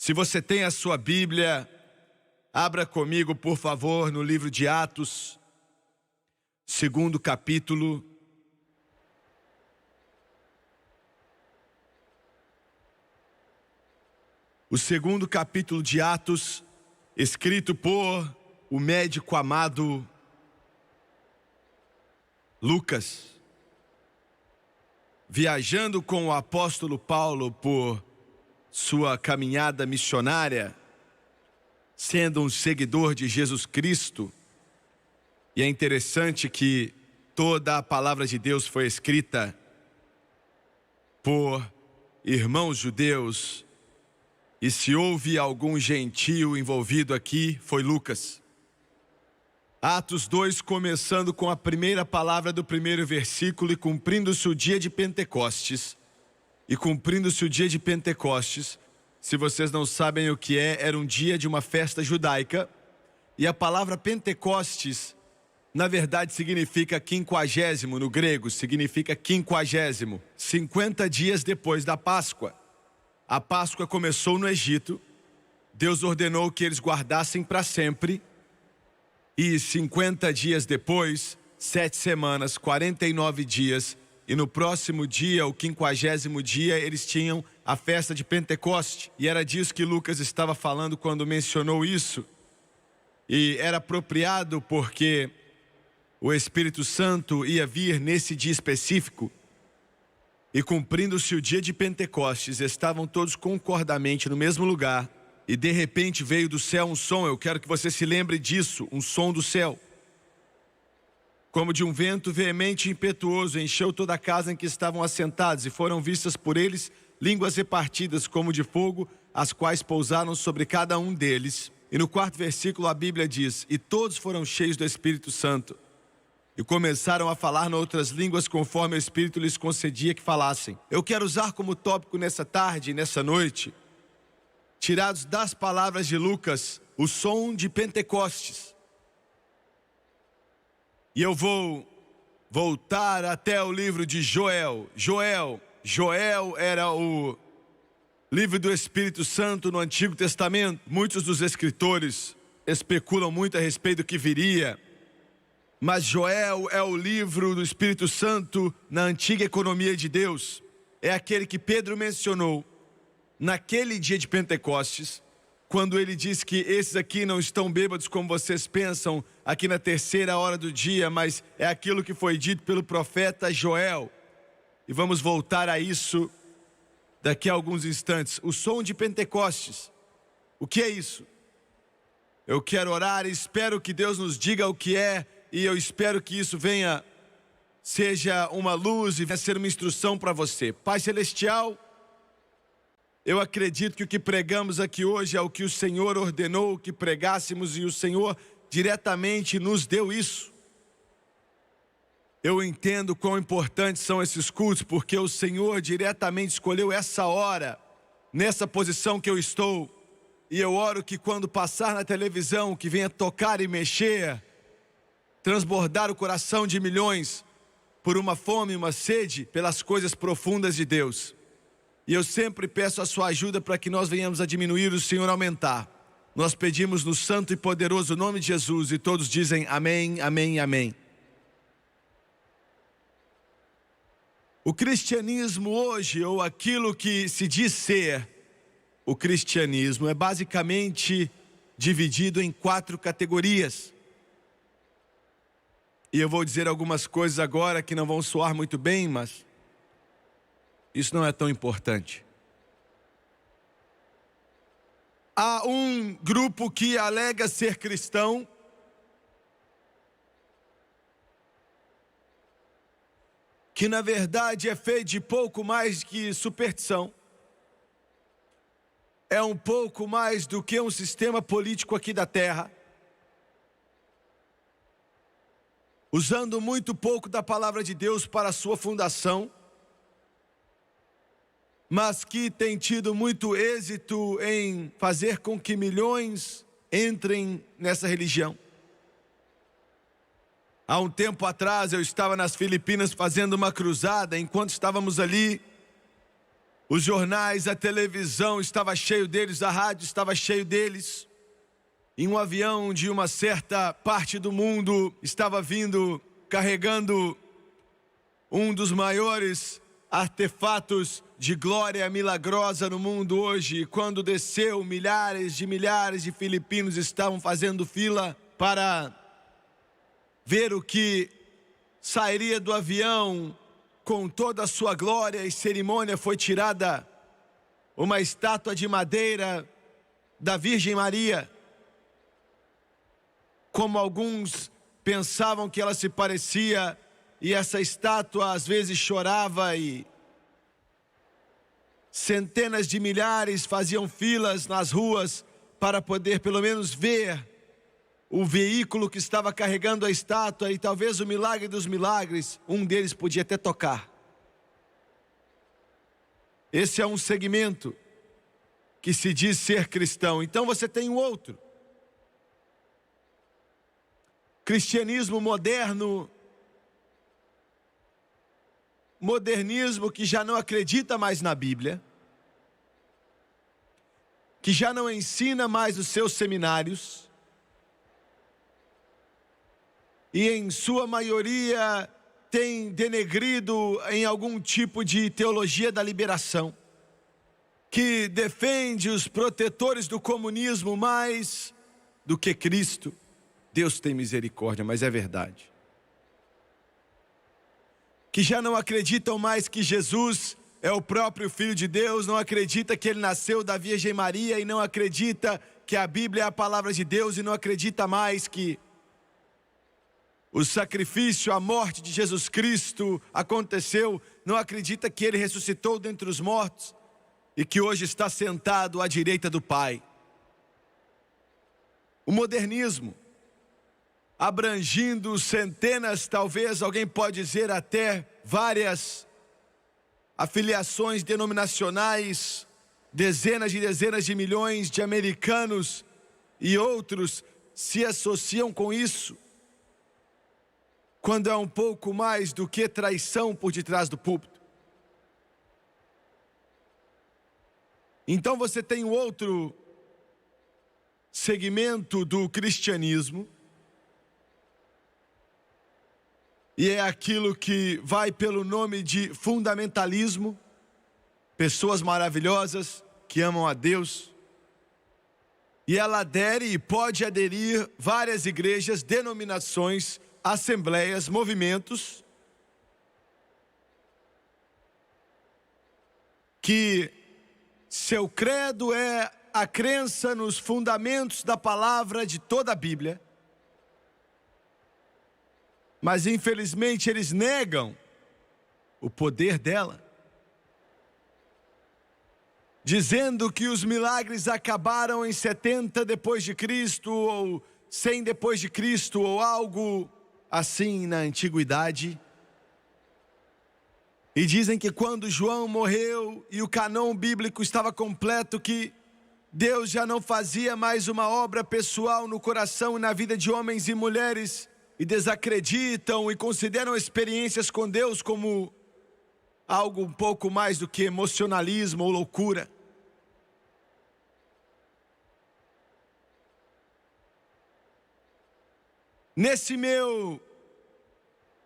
Se você tem a sua Bíblia, abra comigo, por favor, no livro de Atos, segundo capítulo. O segundo capítulo de Atos, escrito por o médico amado Lucas. Viajando com o apóstolo Paulo por sua caminhada missionária, sendo um seguidor de Jesus Cristo. E é interessante que toda a palavra de Deus foi escrita por irmãos judeus, e se houve algum gentio envolvido aqui, foi Lucas. Atos 2, começando com a primeira palavra do primeiro versículo: e cumprindo-se o dia de Pentecostes. E cumprindo-se o dia de Pentecostes, se vocês não sabem o que é, era um dia de uma festa judaica. E a palavra Pentecostes, na verdade, significa quinquagésimo, no grego, significa quinquagésimo. 50 dias depois da Páscoa. A Páscoa começou no Egito. Deus ordenou que eles guardassem para sempre. E 50 dias depois, 7 semanas, 49 dias, e no próximo dia, o 50º dia, eles tinham a festa de Pentecoste. E era disso que Lucas estava falando quando mencionou isso. E era apropriado porque o Espírito Santo ia vir nesse dia específico. E cumprindo-se o dia de Pentecostes, estavam todos concordamente no mesmo lugar. E de repente veio do céu um som, eu quero que você se lembre disso, um som do céu. Como de um vento veemente e impetuoso, encheu toda a casa em que estavam assentados, e foram vistas por eles línguas repartidas como de fogo, as quais pousaram sobre cada um deles. E no 4º versículo a Bíblia diz: e todos foram cheios do Espírito Santo, e começaram a falar noutras línguas conforme o Espírito lhes concedia que falassem. Eu quero usar como tópico nessa tarde e nessa noite, tirados das palavras de Lucas, o som de Pentecostes. E eu vou voltar até o livro de Joel. Joel era o livro do Espírito Santo no Antigo Testamento. Muitos dos escritores especulam muito a respeito do que viria. Mas Joel é o livro do Espírito Santo na antiga economia de Deus. É aquele que Pedro mencionou naquele dia de Pentecostes, quando ele diz que esses aqui não estão bêbados como vocês pensam, aqui na terceira hora do dia, mas é aquilo que foi dito pelo profeta Joel. E vamos voltar a isso daqui a alguns instantes. O som de Pentecostes. O que é isso? Eu quero orar e espero que Deus nos diga o que é, e eu espero que isso seja uma luz e venha ser uma instrução para você. Pai Celestial, eu acredito que o que pregamos aqui hoje é o que o Senhor ordenou que pregássemos, e o Senhor diretamente nos deu isso. Eu entendo quão importantes são esses cultos, porque o Senhor diretamente escolheu essa hora, nessa posição que eu estou. E eu oro que quando passar na televisão, que venha tocar e mexer, transbordar o coração de milhões por uma fome e uma sede pelas coisas profundas de Deus. E eu sempre peço a sua ajuda para que nós venhamos a diminuir e o Senhor aumentar. Nós pedimos no santo e poderoso nome de Jesus, e todos dizem amém, amém, amém. O cristianismo hoje, ou aquilo que se diz ser o cristianismo, é basicamente dividido em 4 categorias. E eu vou dizer algumas coisas agora que não vão soar muito bem, mas isso não é tão importante. Há um grupo que alega ser cristão, que na verdade é feito de pouco mais que superstição. É um pouco mais do que um sistema político aqui da terra, usando muito pouco da palavra de Deus para a sua fundação, mas que tem tido muito êxito em fazer com que milhões entrem nessa religião. Há um tempo atrás eu estava nas Filipinas fazendo uma cruzada. Enquanto estávamos ali, Os jornais, a televisão estava cheio deles, a rádio estava cheio deles. Em um avião de uma certa parte do mundo estava vindo, carregando um dos maiores artefatos de glória milagrosa no mundo hoje. E quando desceu, milhares de filipinos estavam fazendo fila para ver o que sairia do avião com toda a sua glória e cerimônia. Foi tirada uma estátua de madeira da Virgem Maria, como alguns pensavam que ela se parecia, e essa estátua às vezes chorava, e centenas de milhares faziam filas nas ruas para poder pelo menos ver o veículo que estava carregando a estátua. E talvez o milagre dos milagres, um deles podia até tocar. Esse é um segmento que se diz ser cristão. Então você tem um outro. Cristianismo moderno, modernismo que já não acredita mais na Bíblia, que já não ensina mais os seus seminários, e em sua maioria tem denegrido em algum tipo de teologia da liberação, que defende os protetores do comunismo mais do que Cristo. Deus tem misericórdia, mas é verdade. Que já não acreditam mais que Jesus é o próprio Filho de Deus, não acredita que Ele nasceu da Virgem Maria, e não acredita que a Bíblia é a palavra de Deus, e não acredita mais que o sacrifício, a morte de Jesus Cristo aconteceu, não acredita que Ele ressuscitou dentre os mortos e que hoje está sentado à direita do Pai. O modernismo, abrangindo centenas, talvez alguém pode dizer até várias afiliações denominacionais, dezenas de milhões de americanos e outros se associam com isso, quando é um pouco mais do que traição por detrás do púlpito. Então você tem um outro segmento do cristianismo, e é aquilo que vai pelo nome de fundamentalismo. Pessoas maravilhosas que amam a Deus, e ela adere e pode aderir várias igrejas, denominações, assembleias, movimentos que seu credo é a crença nos fundamentos da palavra de toda a Bíblia, mas infelizmente eles negam o poder dela, dizendo que os milagres acabaram em 70 depois de Cristo, ou 100 depois de Cristo, ou algo assim na antiguidade. E dizem que quando João morreu e o cânon bíblico estava completo, que Deus já não fazia mais uma obra pessoal no coração e na vida de homens e mulheres, e desacreditam e consideram experiências com Deus como algo um pouco mais do que emocionalismo ou loucura. Nesse meu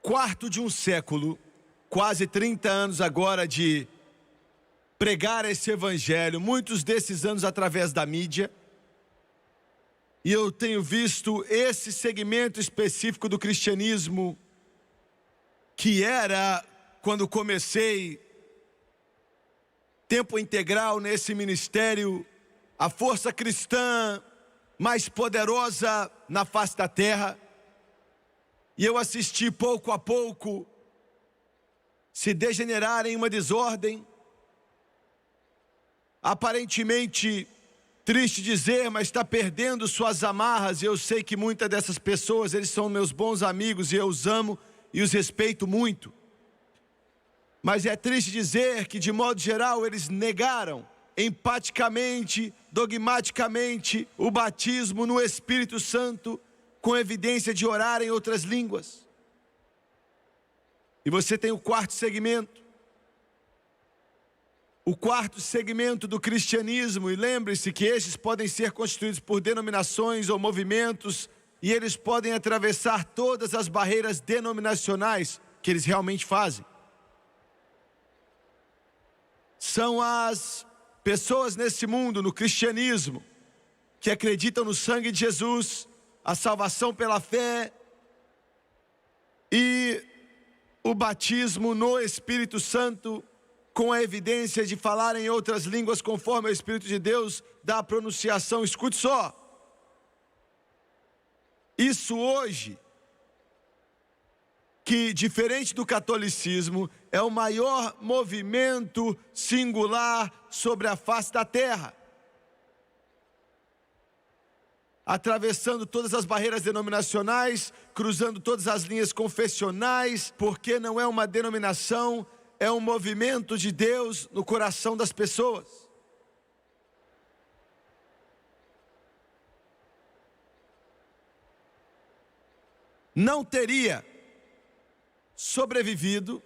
quarto de um século, quase 30 anos agora de pregar esse evangelho, muitos desses anos através da mídia, e eu tenho visto esse segmento específico do cristianismo, que era, quando comecei tempo integral nesse ministério, a força cristã mais poderosa na face da terra. E eu assisti pouco a pouco se degenerar em uma desordem, aparentemente, triste dizer, mas está perdendo suas amarras. E eu sei que muitas dessas pessoas, eles são meus bons amigos e eu os amo e os respeito muito. Mas é triste dizer que, de modo geral, eles negaram empaticamente, dogmaticamente, o batismo no Espírito Santo, com evidência de orar em outras línguas. E você tem o quarto segmento, o quarto segmento do cristianismo, e lembre-se que estes podem ser constituídos por denominações ou movimentos, e eles podem atravessar todas as barreiras denominacionais que eles realmente fazem. São as pessoas nesse mundo, no cristianismo, que acreditam no sangue de Jesus, a salvação pela fé e o batismo no Espírito Santo, com a evidência de falar em outras línguas conforme o Espírito de Deus dá a pronunciação. Escute só. Isso hoje, que diferente do catolicismo, é o maior movimento singular sobre a face da terra, atravessando todas as barreiras denominacionais, cruzando todas as linhas confessionais, porque não é uma denominação, é um movimento de Deus no coração das pessoas. Não teria sobrevivido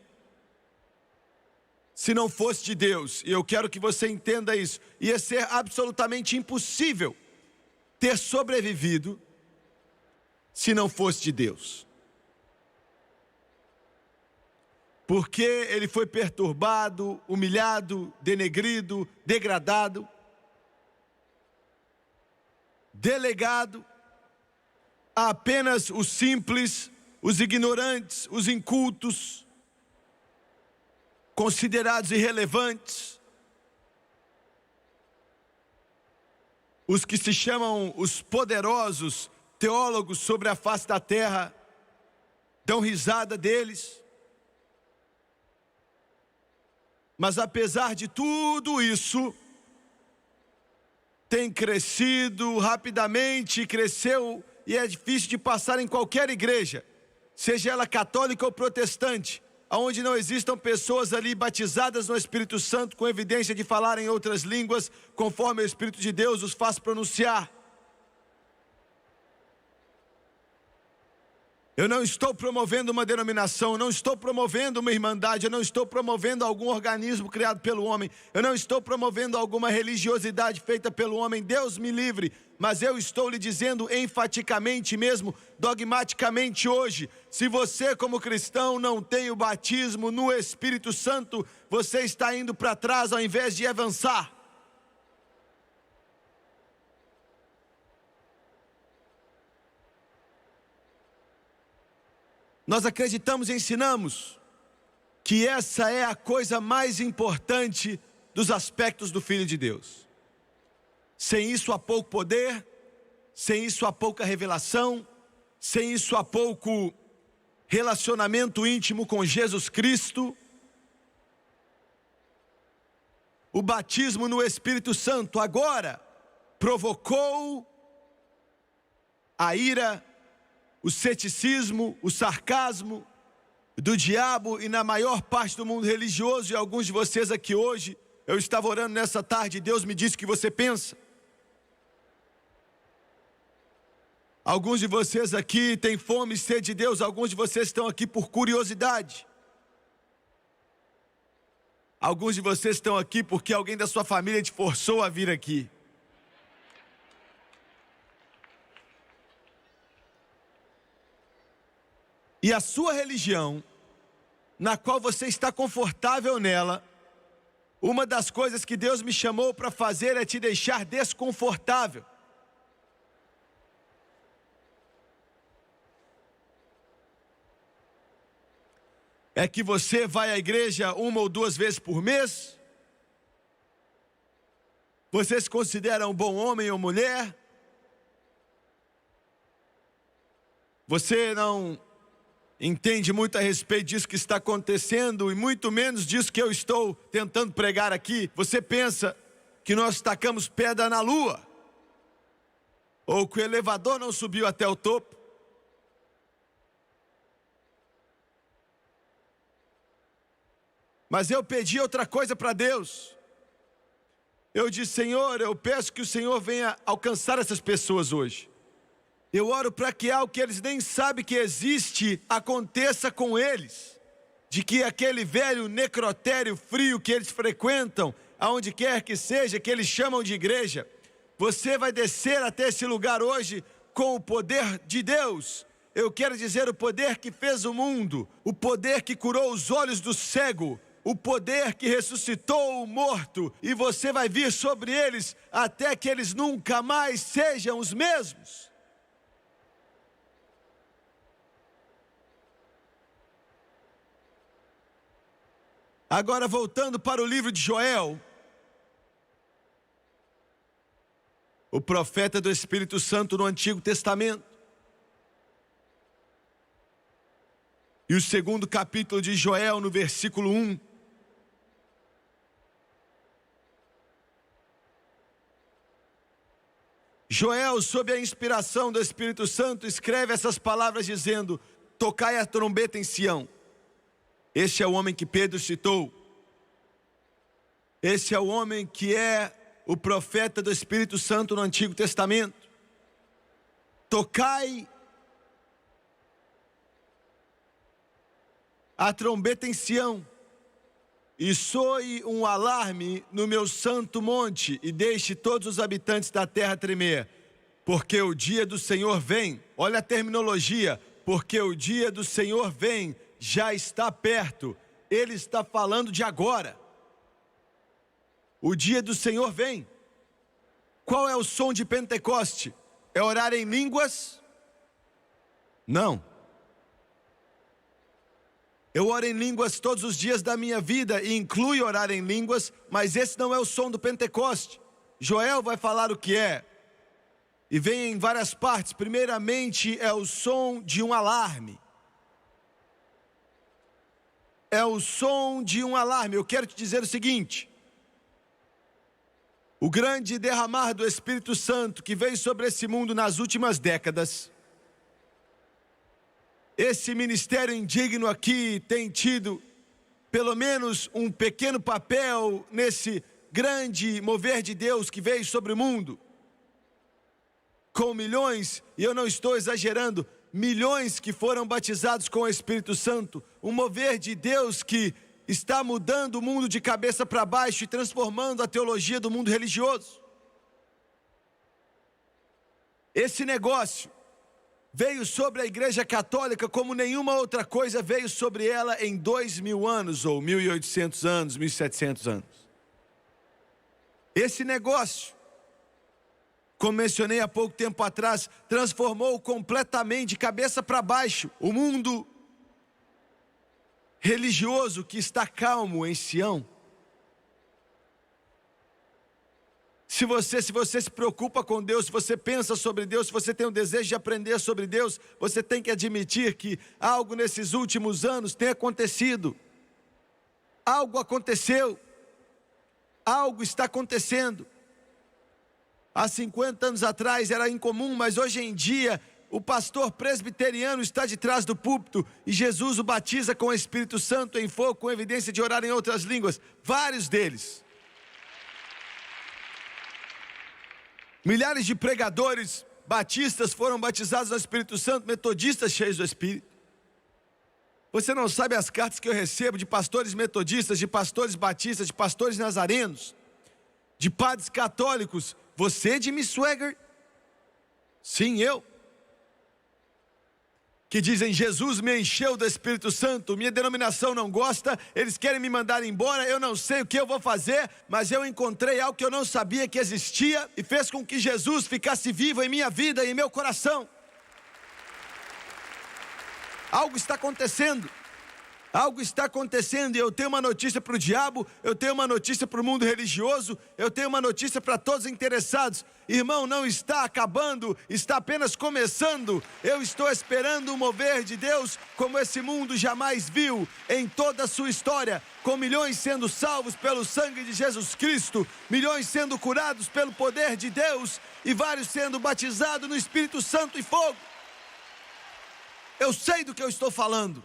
se não fosse de Deus, e eu quero que você entenda isso. Ia ser absolutamente impossível ter sobrevivido se não fosse de Deus, porque ele foi perturbado, humilhado, denegrido, degradado, delegado a apenas os simples, os ignorantes, os incultos, considerados irrelevantes, os que se chamam os poderosos teólogos sobre a face da terra, dão risada deles. Mas apesar de tudo isso, tem crescido rapidamente, cresceu, e é difícil de passar em qualquer igreja, seja ela católica ou protestante, onde não existam pessoas ali batizadas no Espírito Santo, com evidência de falar em outras línguas, conforme o Espírito de Deus os faz pronunciar. Eu não estou promovendo uma denominação, eu não estou promovendo uma irmandade, eu não estou promovendo algum organismo criado pelo homem, eu não estou promovendo alguma religiosidade feita pelo homem, Deus me livre, mas eu estou lhe dizendo enfaticamente mesmo, dogmaticamente hoje, se você como cristão não tem o batismo no Espírito Santo, você está indo para trás ao invés de avançar. Nós acreditamos e ensinamos que essa é a coisa mais importante dos aspectos do Filho de Deus. Sem isso há pouco poder, sem isso há pouca revelação, sem isso há pouco relacionamento íntimo com Jesus Cristo. O batismo no Espírito Santo agora provocou a ira, o ceticismo, o sarcasmo do diabo e na maior parte do mundo religioso, e alguns de vocês aqui hoje, eu estava orando nessa tarde e Deus me disse o que você pensa. Alguns de vocês aqui têm fome e sede de Deus, alguns de vocês estão aqui por curiosidade. Alguns de vocês estão aqui porque alguém da sua família te forçou a vir aqui. E a sua religião, na qual você está confortável nela, uma das coisas que Deus me chamou para fazer é te deixar desconfortável. É que você vai à igreja 1 ou 2 vezes por mês? Você se considera um bom homem ou mulher? Você não entende muito a respeito disso que está acontecendo e muito menos disso que eu estou tentando pregar aqui. Você pensa que nós tacamos pedra na lua? Ou que o elevador não subiu até o topo? Mas eu pedi outra coisa para Deus. Eu disse: Senhor, eu peço que o Senhor venha alcançar essas pessoas hoje. Eu oro para que algo que eles nem sabem que existe aconteça com eles. De que aquele velho necrotério frio que eles frequentam, aonde quer que seja, que eles chamam de igreja. Você vai descer até esse lugar hoje com o poder de Deus. Eu quero dizer, o poder que fez o mundo, o poder que curou os olhos do cego, o poder que ressuscitou o morto, e você vai vir sobre eles até que eles nunca mais sejam os mesmos. Agora, voltando para o livro de Joel, o profeta do Espírito Santo no Antigo Testamento. E o segundo capítulo de Joel, no versículo 1. Joel, sob a inspiração do Espírito Santo, escreve essas palavras dizendo: tocai a trombeta em Sião. Este é o homem que Pedro citou. Esse é o homem que é o profeta do Espírito Santo no Antigo Testamento. Tocai a trombeta em Sião, e soe um alarme no meu santo monte, e deixe todos os habitantes da terra tremer, porque o dia do Senhor vem. Olha a terminologia, porque o dia do Senhor vem, já está perto. Ele está falando de agora. O dia do Senhor vem. Qual é o som de Pentecoste? É orar em línguas? Não. Eu oro em línguas todos os dias da minha vida e inclui orar em línguas, mas esse não é o som do Pentecoste. Joel vai falar o que é. E vem em várias partes. Primeiramente é o som de um alarme. É o som de um alarme. Eu quero te dizer o seguinte: o grande derramar do Espírito Santo que veio sobre esse mundo nas últimas décadas, esse ministério indigno aqui tem tido pelo menos um pequeno papel nesse grande mover de Deus que veio sobre o mundo, com milhões, e eu não estou exagerando, milhões que foram batizados com o Espírito Santo, um mover de Deus que está mudando o mundo de cabeça para baixo e transformando a teologia do mundo religioso. Esse negócio veio sobre a Igreja Católica como nenhuma outra coisa veio sobre ela em 2000 anos, ou 1800 anos, 1700 anos. Esse negócio, como mencionei há pouco tempo atrás, transformou completamente de cabeça para baixo o mundo religioso que está calmo em Sião. Se você se preocupa com Deus, se você pensa sobre Deus, se você tem o desejo de aprender sobre Deus, você tem que admitir que algo nesses últimos anos tem acontecido. Algo aconteceu. Algo está acontecendo. Há 50 anos atrás era incomum, mas hoje em dia o pastor presbiteriano está de trás do púlpito e Jesus o batiza com o Espírito Santo em fogo, com evidência de orar em outras línguas. Vários deles. Milhares de pregadores batistas foram batizados no Espírito Santo, metodistas cheios do Espírito. Você não sabe as cartas que eu recebo de pastores metodistas, de pastores batistas, de pastores nazarenos, de padres católicos. Você, Jimmy Swaggart? Sim, eu. Que dizem: Jesus me encheu do Espírito Santo, minha denominação não gosta, eles querem me mandar embora, eu não sei o que eu vou fazer, mas eu encontrei algo que eu não sabia que existia e fez com que Jesus ficasse vivo em minha vida e em meu coração. Algo está acontecendo. Algo está acontecendo, e eu tenho uma notícia para o diabo, eu tenho uma notícia para o mundo religioso, eu tenho uma notícia para todos os interessados. Irmão, não está acabando, está apenas começando. Eu estou esperando um mover de Deus como esse mundo jamais viu em toda a sua história, com milhões sendo salvos pelo sangue de Jesus Cristo, milhões sendo curados pelo poder de Deus e vários sendo batizados no Espírito Santo e fogo. Eu sei do que eu estou falando.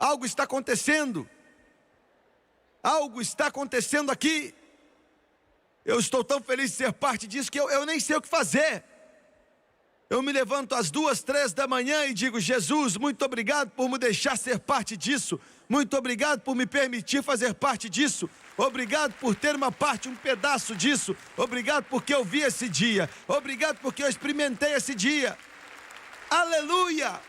Algo está acontecendo. Algo está acontecendo aqui. Eu estou tão feliz de ser parte disso que eu nem sei o que fazer. Eu me levanto às 2, 3 da manhã e digo: Jesus, muito obrigado por me deixar ser parte disso. Muito obrigado por me permitir fazer parte disso. Obrigado por ter uma parte, um pedaço disso. Obrigado porque eu vi esse dia. Obrigado porque eu experimentei esse dia. Aleluia!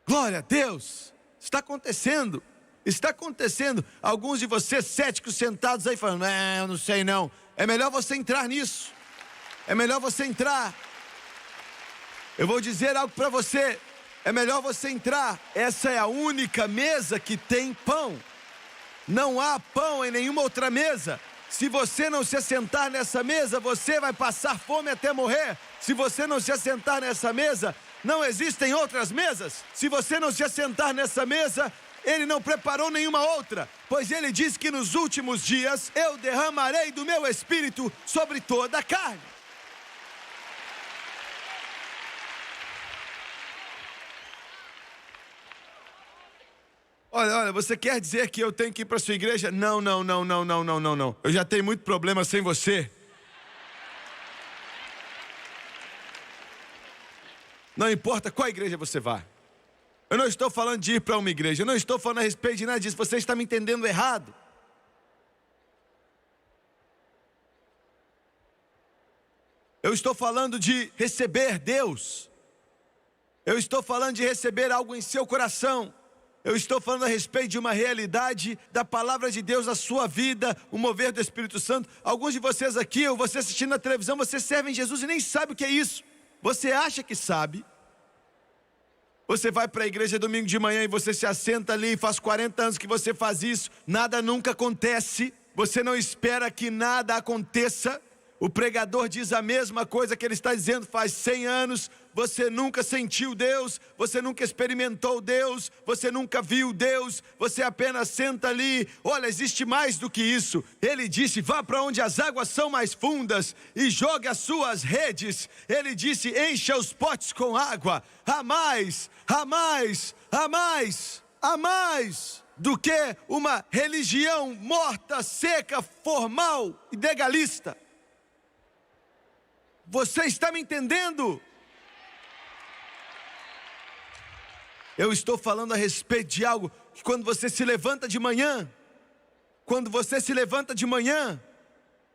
Glória a Deus! Está acontecendo. Está acontecendo. Alguns de vocês céticos sentados aí falando: eu não sei não. É melhor você entrar nisso. É melhor você entrar. Eu vou dizer algo para você. É melhor você entrar. Essa é a única mesa que tem pão. Não há pão em nenhuma outra mesa. Se você não se assentar nessa mesa, você vai passar fome até morrer. Se você não se assentar nessa mesa, não existem outras mesas. Se você não se assentar nessa mesa, Ele não preparou nenhuma outra, pois Ele diz que nos últimos dias eu derramarei do meu Espírito sobre toda a carne. Olha, você quer dizer que eu tenho que ir para a sua igreja? Não. Eu já tenho muito problema sem você. Não importa qual igreja você vá. Eu não estou falando de ir para uma igreja. Eu não estou falando a respeito de nada disso. Você está me entendendo errado. Eu estou falando de receber Deus. Eu estou falando de receber algo em seu coração. Eu estou falando a respeito de uma realidade da palavra de Deus na sua vida, o mover do Espírito Santo. Alguns de vocês aqui, ou você assistindo na televisão, você serve em Jesus e nem sabe o que é isso. Você acha que sabe. Você vai para a igreja domingo de manhã e você se assenta ali, faz 40 anos que você faz isso, nada nunca acontece, você não espera que nada aconteça. O pregador diz a mesma coisa que ele está dizendo faz 100 anos, você nunca sentiu Deus, você nunca experimentou Deus, você nunca viu Deus, você apenas senta ali. Olha, existe mais do que isso. Ele disse: vá para onde as águas são mais fundas e jogue as suas redes. Ele disse: encha os potes com água. Há mais do que uma religião morta, seca, formal e legalista. Você está me entendendo? Eu estou falando a respeito de algo que quando você se levanta de manhã,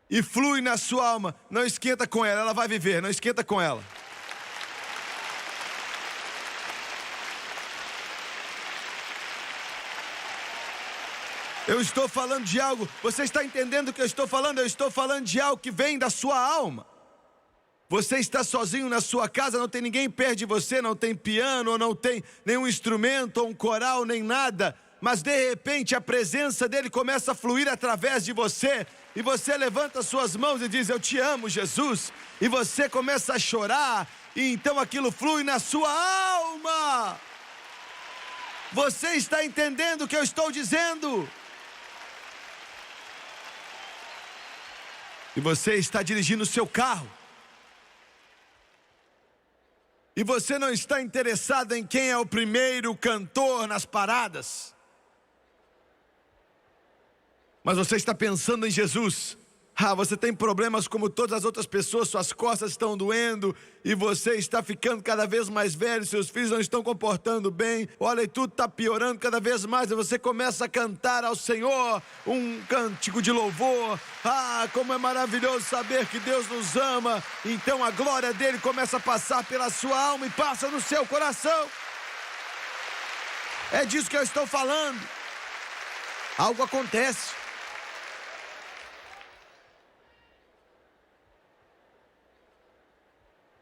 e flui na sua alma, não esquenta com ela, ela vai viver, não esquenta com ela. Eu estou falando de algo, você está entendendo o que eu estou falando? Eu estou falando de algo que vem da sua alma. Você está sozinho na sua casa, não tem ninguém perto de você, não tem piano, ou não tem nenhum instrumento, ou um coral, nem nada. Mas de repente a presença dele começa a fluir através de você. E você levanta suas mãos e diz: eu te amo, Jesus. E você começa a chorar, e então aquilo flui na sua alma. Você está entendendo o que eu estou dizendo? E você está dirigindo o seu carro. E você não está interessado em quem é o primeiro cantor nas paradas. Mas você está pensando em Jesus. Você tem problemas como todas as outras pessoas, suas costas estão doendo, e você está ficando cada vez mais velho, seus filhos não estão comportando bem, olha, e tudo está piorando cada vez mais, e você começa a cantar ao Senhor um cântico de louvor. Como é maravilhoso saber que Deus nos ama. Então a glória dele começa a passar pela sua alma e passa no seu coração. É disso que eu estou falando. Algo acontece.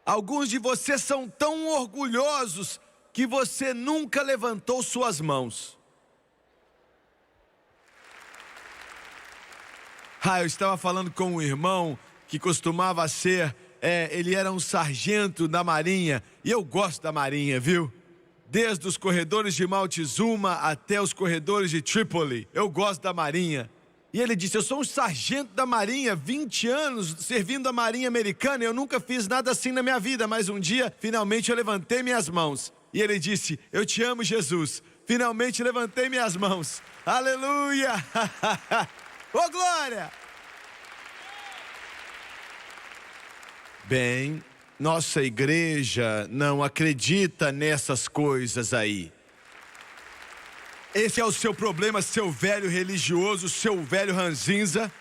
Alguns de vocês são tão orgulhosos que você nunca levantou suas mãos. Eu estava falando com um irmão que costumava ser, ele era um sargento da Marinha, e eu gosto da Marinha, viu? Desde os corredores de Montezuma até os corredores de Trípoli, eu gosto da Marinha. E ele disse: eu sou um sargento da Marinha, 20 anos servindo a Marinha Americana, eu nunca fiz nada assim na minha vida, mas um dia, finalmente eu levantei minhas mãos. E ele disse: eu te amo, Jesus. Finalmente levantei minhas mãos. Aleluia! Glória! Bem, nossa igreja não acredita nessas coisas aí. Esse é o seu problema, seu velho religioso, seu velho ranzinza.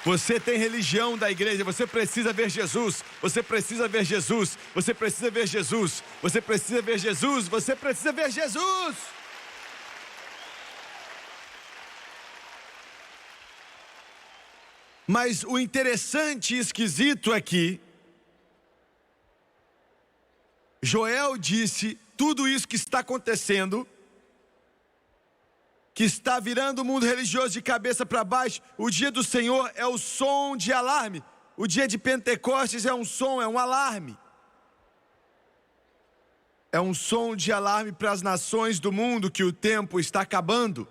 Você tem religião da igreja, você precisa ver Jesus, você precisa ver Jesus, você precisa ver Jesus, você precisa ver Jesus, você precisa ver Jesus. Mas o interessante e esquisito é que Joel disse tudo isso que está acontecendo, que está virando o mundo religioso de cabeça para baixo. O dia do Senhor é o som de alarme. O dia de Pentecostes é um som, é um alarme. É um som de alarme para as nações do mundo que o tempo está acabando.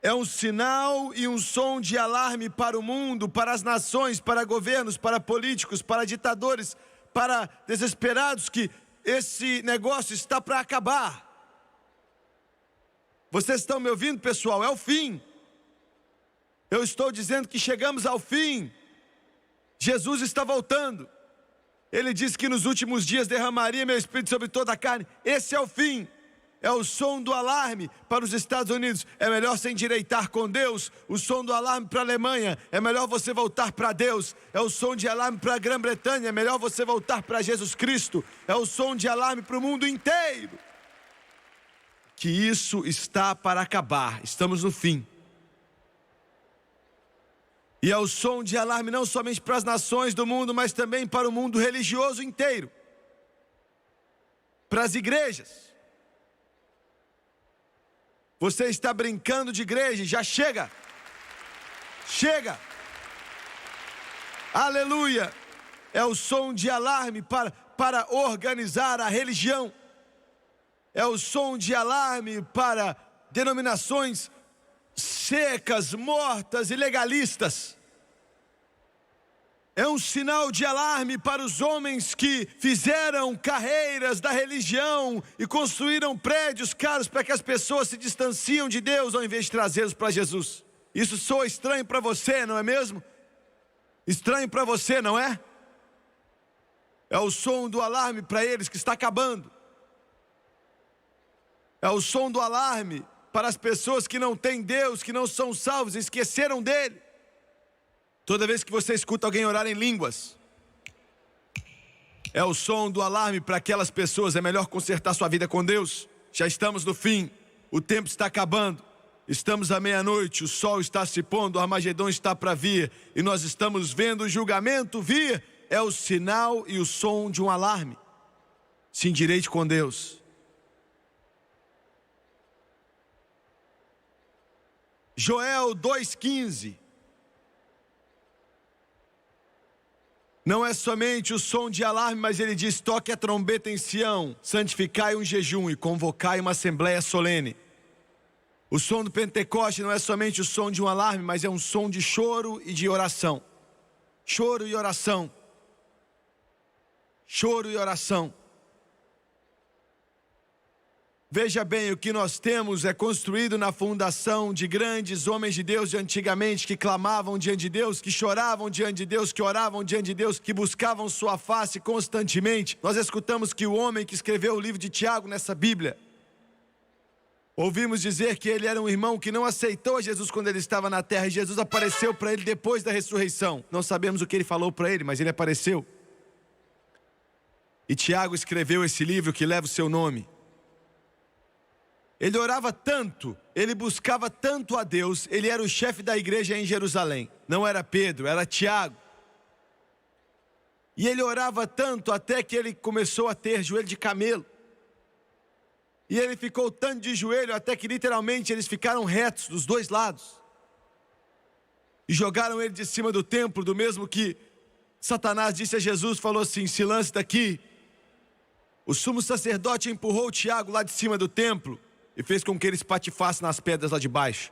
É um sinal e um som de alarme para o mundo, para as nações, para governos, para políticos, para ditadores, para desesperados, que esse negócio está para acabar. Vocês estão me ouvindo, pessoal? É o fim. Eu estou dizendo que chegamos ao fim. Jesus está voltando. Ele disse que nos últimos dias derramaria meu espírito sobre toda a carne. Esse é o fim. É o som do alarme para os Estados Unidos. É melhor se endireitar com Deus. O som do alarme para a Alemanha. É melhor você voltar para Deus. É o som de alarme para a Grã-Bretanha. É melhor você voltar para Jesus Cristo. É o som de alarme para o mundo inteiro. Que isso está para acabar. Estamos no fim. E é o som de alarme não somente para as nações do mundo, mas também para o mundo religioso inteiro. Para as igrejas. Você está brincando de igreja, já chega. Chega. Aleluia. É o som de alarme para organizar a religião. É o som de alarme para denominações secas, mortas e legalistas. É um sinal de alarme para os homens que fizeram carreiras da religião e construíram prédios caros para que as pessoas se distanciam de Deus ao invés de trazê-los para Jesus. Isso soa estranho para você, não é mesmo? Estranho para você, não é? É o som do alarme para eles que está acabando. É o som do alarme para as pessoas que não têm Deus, que não são salvos, esqueceram dele. Toda vez que você escuta alguém orar em línguas, é o som do alarme para aquelas pessoas. É melhor consertar sua vida com Deus. Já estamos no fim, o tempo está acabando. Estamos à meia-noite, o sol está se pondo, o Armagedon está para vir. E nós estamos vendo o julgamento vir. É o sinal e o som de um alarme. Se endireite com Deus. Joel 2,15. Não é somente o som de alarme, mas ele diz: toque a trombeta em Sião, santificai um jejum e convocai uma assembleia solene. O som do Pentecoste não é somente o som de um alarme, mas é um som de choro e de oração. Choro e oração. Choro e oração. Veja bem, o que nós temos é construído na fundação de grandes homens de Deus de antigamente, que clamavam diante de Deus, que choravam diante de Deus, que oravam diante de Deus, que buscavam sua face constantemente. Nós escutamos que o homem que escreveu o livro de Tiago nessa Bíblia, ouvimos dizer que ele era um irmão que não aceitou Jesus quando ele estava na terra, e Jesus apareceu para ele depois da ressurreição. Não sabemos o que ele falou para ele, mas ele apareceu. E Tiago escreveu esse livro que leva o seu nome. Ele orava tanto, ele buscava tanto a Deus, ele era o chefe da igreja em Jerusalém. Não era Pedro, era Tiago. E ele orava tanto até que ele começou a ter joelho de camelo. E ele ficou tanto de joelho até que literalmente eles ficaram retos dos dois lados. E jogaram ele de cima do templo, do mesmo que Satanás disse a Jesus, falou assim: se lance daqui. O sumo sacerdote empurrou Tiago lá de cima do templo e fez com que ele espatifasse nas pedras lá de baixo.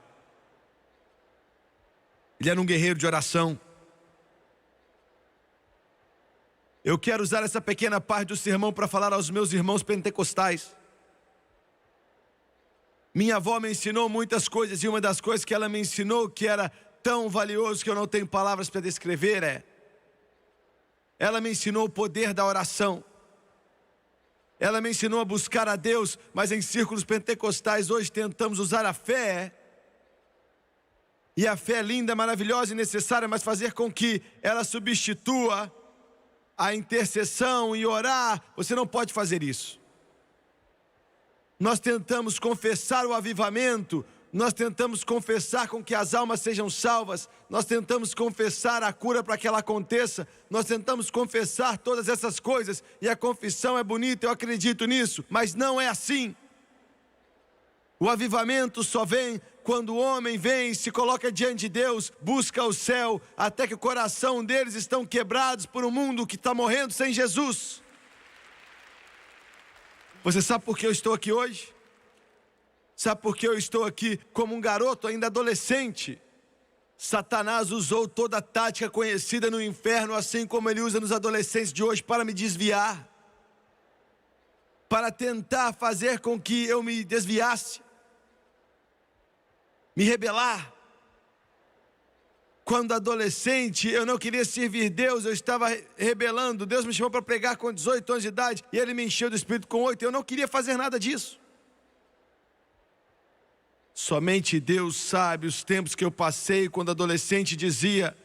Ele era um guerreiro de oração. Eu quero usar essa pequena parte do sermão para falar aos meus irmãos pentecostais. Minha avó me ensinou muitas coisas, e uma das coisas que ela me ensinou, que era tão valioso que eu não tenho palavras para descrever, é: Ela me ensinou o poder da oração. Ela me ensinou a buscar a Deus, mas em círculos pentecostais hoje tentamos usar a fé. E a fé é linda, maravilhosa e necessária, mas fazer com que ela substitua a intercessão e orar, você não pode fazer isso. Nós tentamos confessar o avivamento, nós tentamos confessar com que as almas sejam salvas, nós tentamos confessar a cura para que ela aconteça, nós tentamos confessar todas essas coisas, e a confissão é bonita, eu acredito nisso, mas não é assim. O avivamento só vem quando o homem vem, se coloca diante de Deus, busca o céu, até que o coração deles estão quebrados por um mundo que está morrendo sem Jesus. Você sabe por que eu estou aqui hoje? Sabe por que eu estou aqui como um garoto ainda adolescente? Satanás usou toda a tática conhecida no inferno, assim como ele usa nos adolescentes de hoje, para me desviar, para tentar fazer com que eu me desviasse, me rebelar. Quando adolescente, eu não queria servir Deus, eu estava rebelando. Deus me chamou para pregar com 18 anos de idade, e Ele me encheu do Espírito com 8, eu não queria fazer nada disso. Somente Deus sabe os tempos que eu passei quando adolescente, dizia: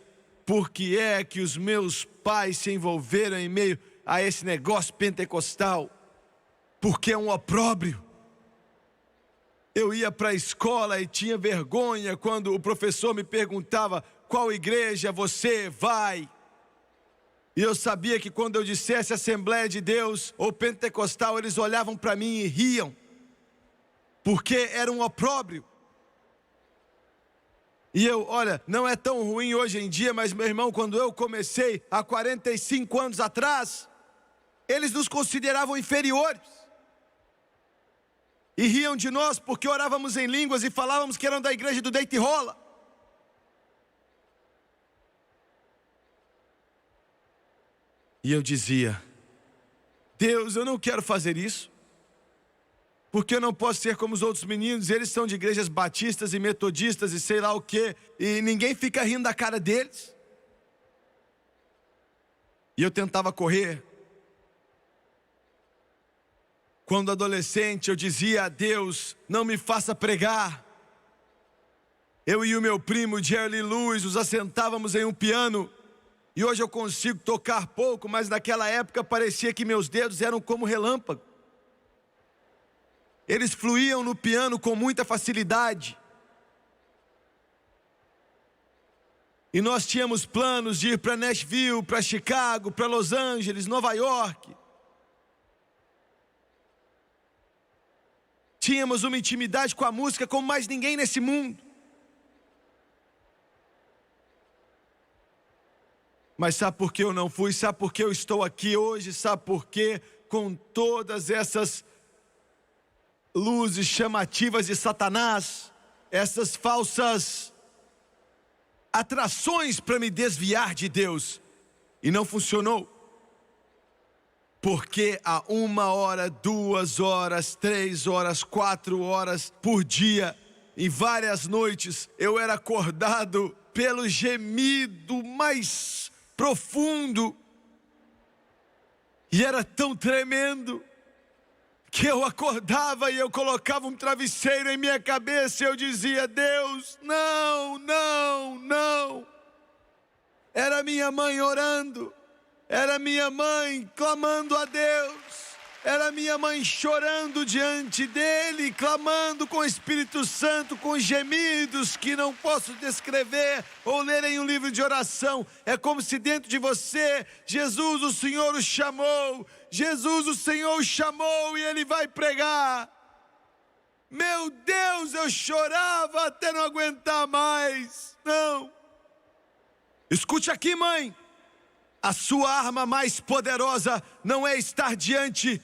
por que é que os meus pais se envolveram em meio a esse negócio pentecostal? Porque é um opróbrio. Eu ia para a escola e tinha vergonha quando o professor me perguntava: qual igreja você vai? E eu sabia que quando eu dissesse Assembleia de Deus ou Pentecostal, eles olhavam para mim e riam, porque era um opróbrio. E olha, não é tão ruim hoje em dia, mas meu irmão, quando eu comecei há 45 anos atrás, eles nos consideravam inferiores. E riam de nós porque orávamos em línguas e falávamos que eram da igreja do deita e rola. E eu dizia: Deus, eu não quero fazer isso, porque eu não posso ser como os outros meninos, eles são de igrejas batistas e metodistas e sei lá o que, e ninguém fica rindo da cara deles. E eu tentava correr. Quando adolescente, eu dizia a Deus: não me faça pregar. Eu e o meu primo Jerry Lewis nos assentávamos em um piano, e hoje eu consigo tocar pouco, mas naquela época parecia que meus dedos eram como relâmpago. Eles fluíam no piano com muita facilidade. E nós tínhamos planos de ir para Nashville, para Chicago, para Los Angeles, Nova York. Tínhamos uma intimidade com a música como mais ninguém nesse mundo. Mas sabe por que eu não fui? Sabe por que eu estou aqui hoje? Sabe por que, com todas essas luzes chamativas de Satanás, essas falsas atrações para me desviar de Deus, e não funcionou? Porque há 1 hora, 2 horas, 3 horas, 4 horas por dia, em várias noites, eu era acordado pelo gemido mais profundo, e era tão tremendo, que eu acordava e eu colocava um travesseiro em minha cabeça e eu dizia: Deus, não, não, não. Era minha mãe orando, era minha mãe clamando a Deus, era minha mãe chorando diante dele, clamando com o Espírito Santo, com gemidos que não posso descrever ou ler em um livro de oração. É como se dentro de você, Jesus, o Senhor o chamou, Jesus, o Senhor o chamou e ele vai pregar. Meu Deus, eu chorava até não aguentar mais. Não. Escute aqui, mãe. A sua arma mais poderosa não é estar diante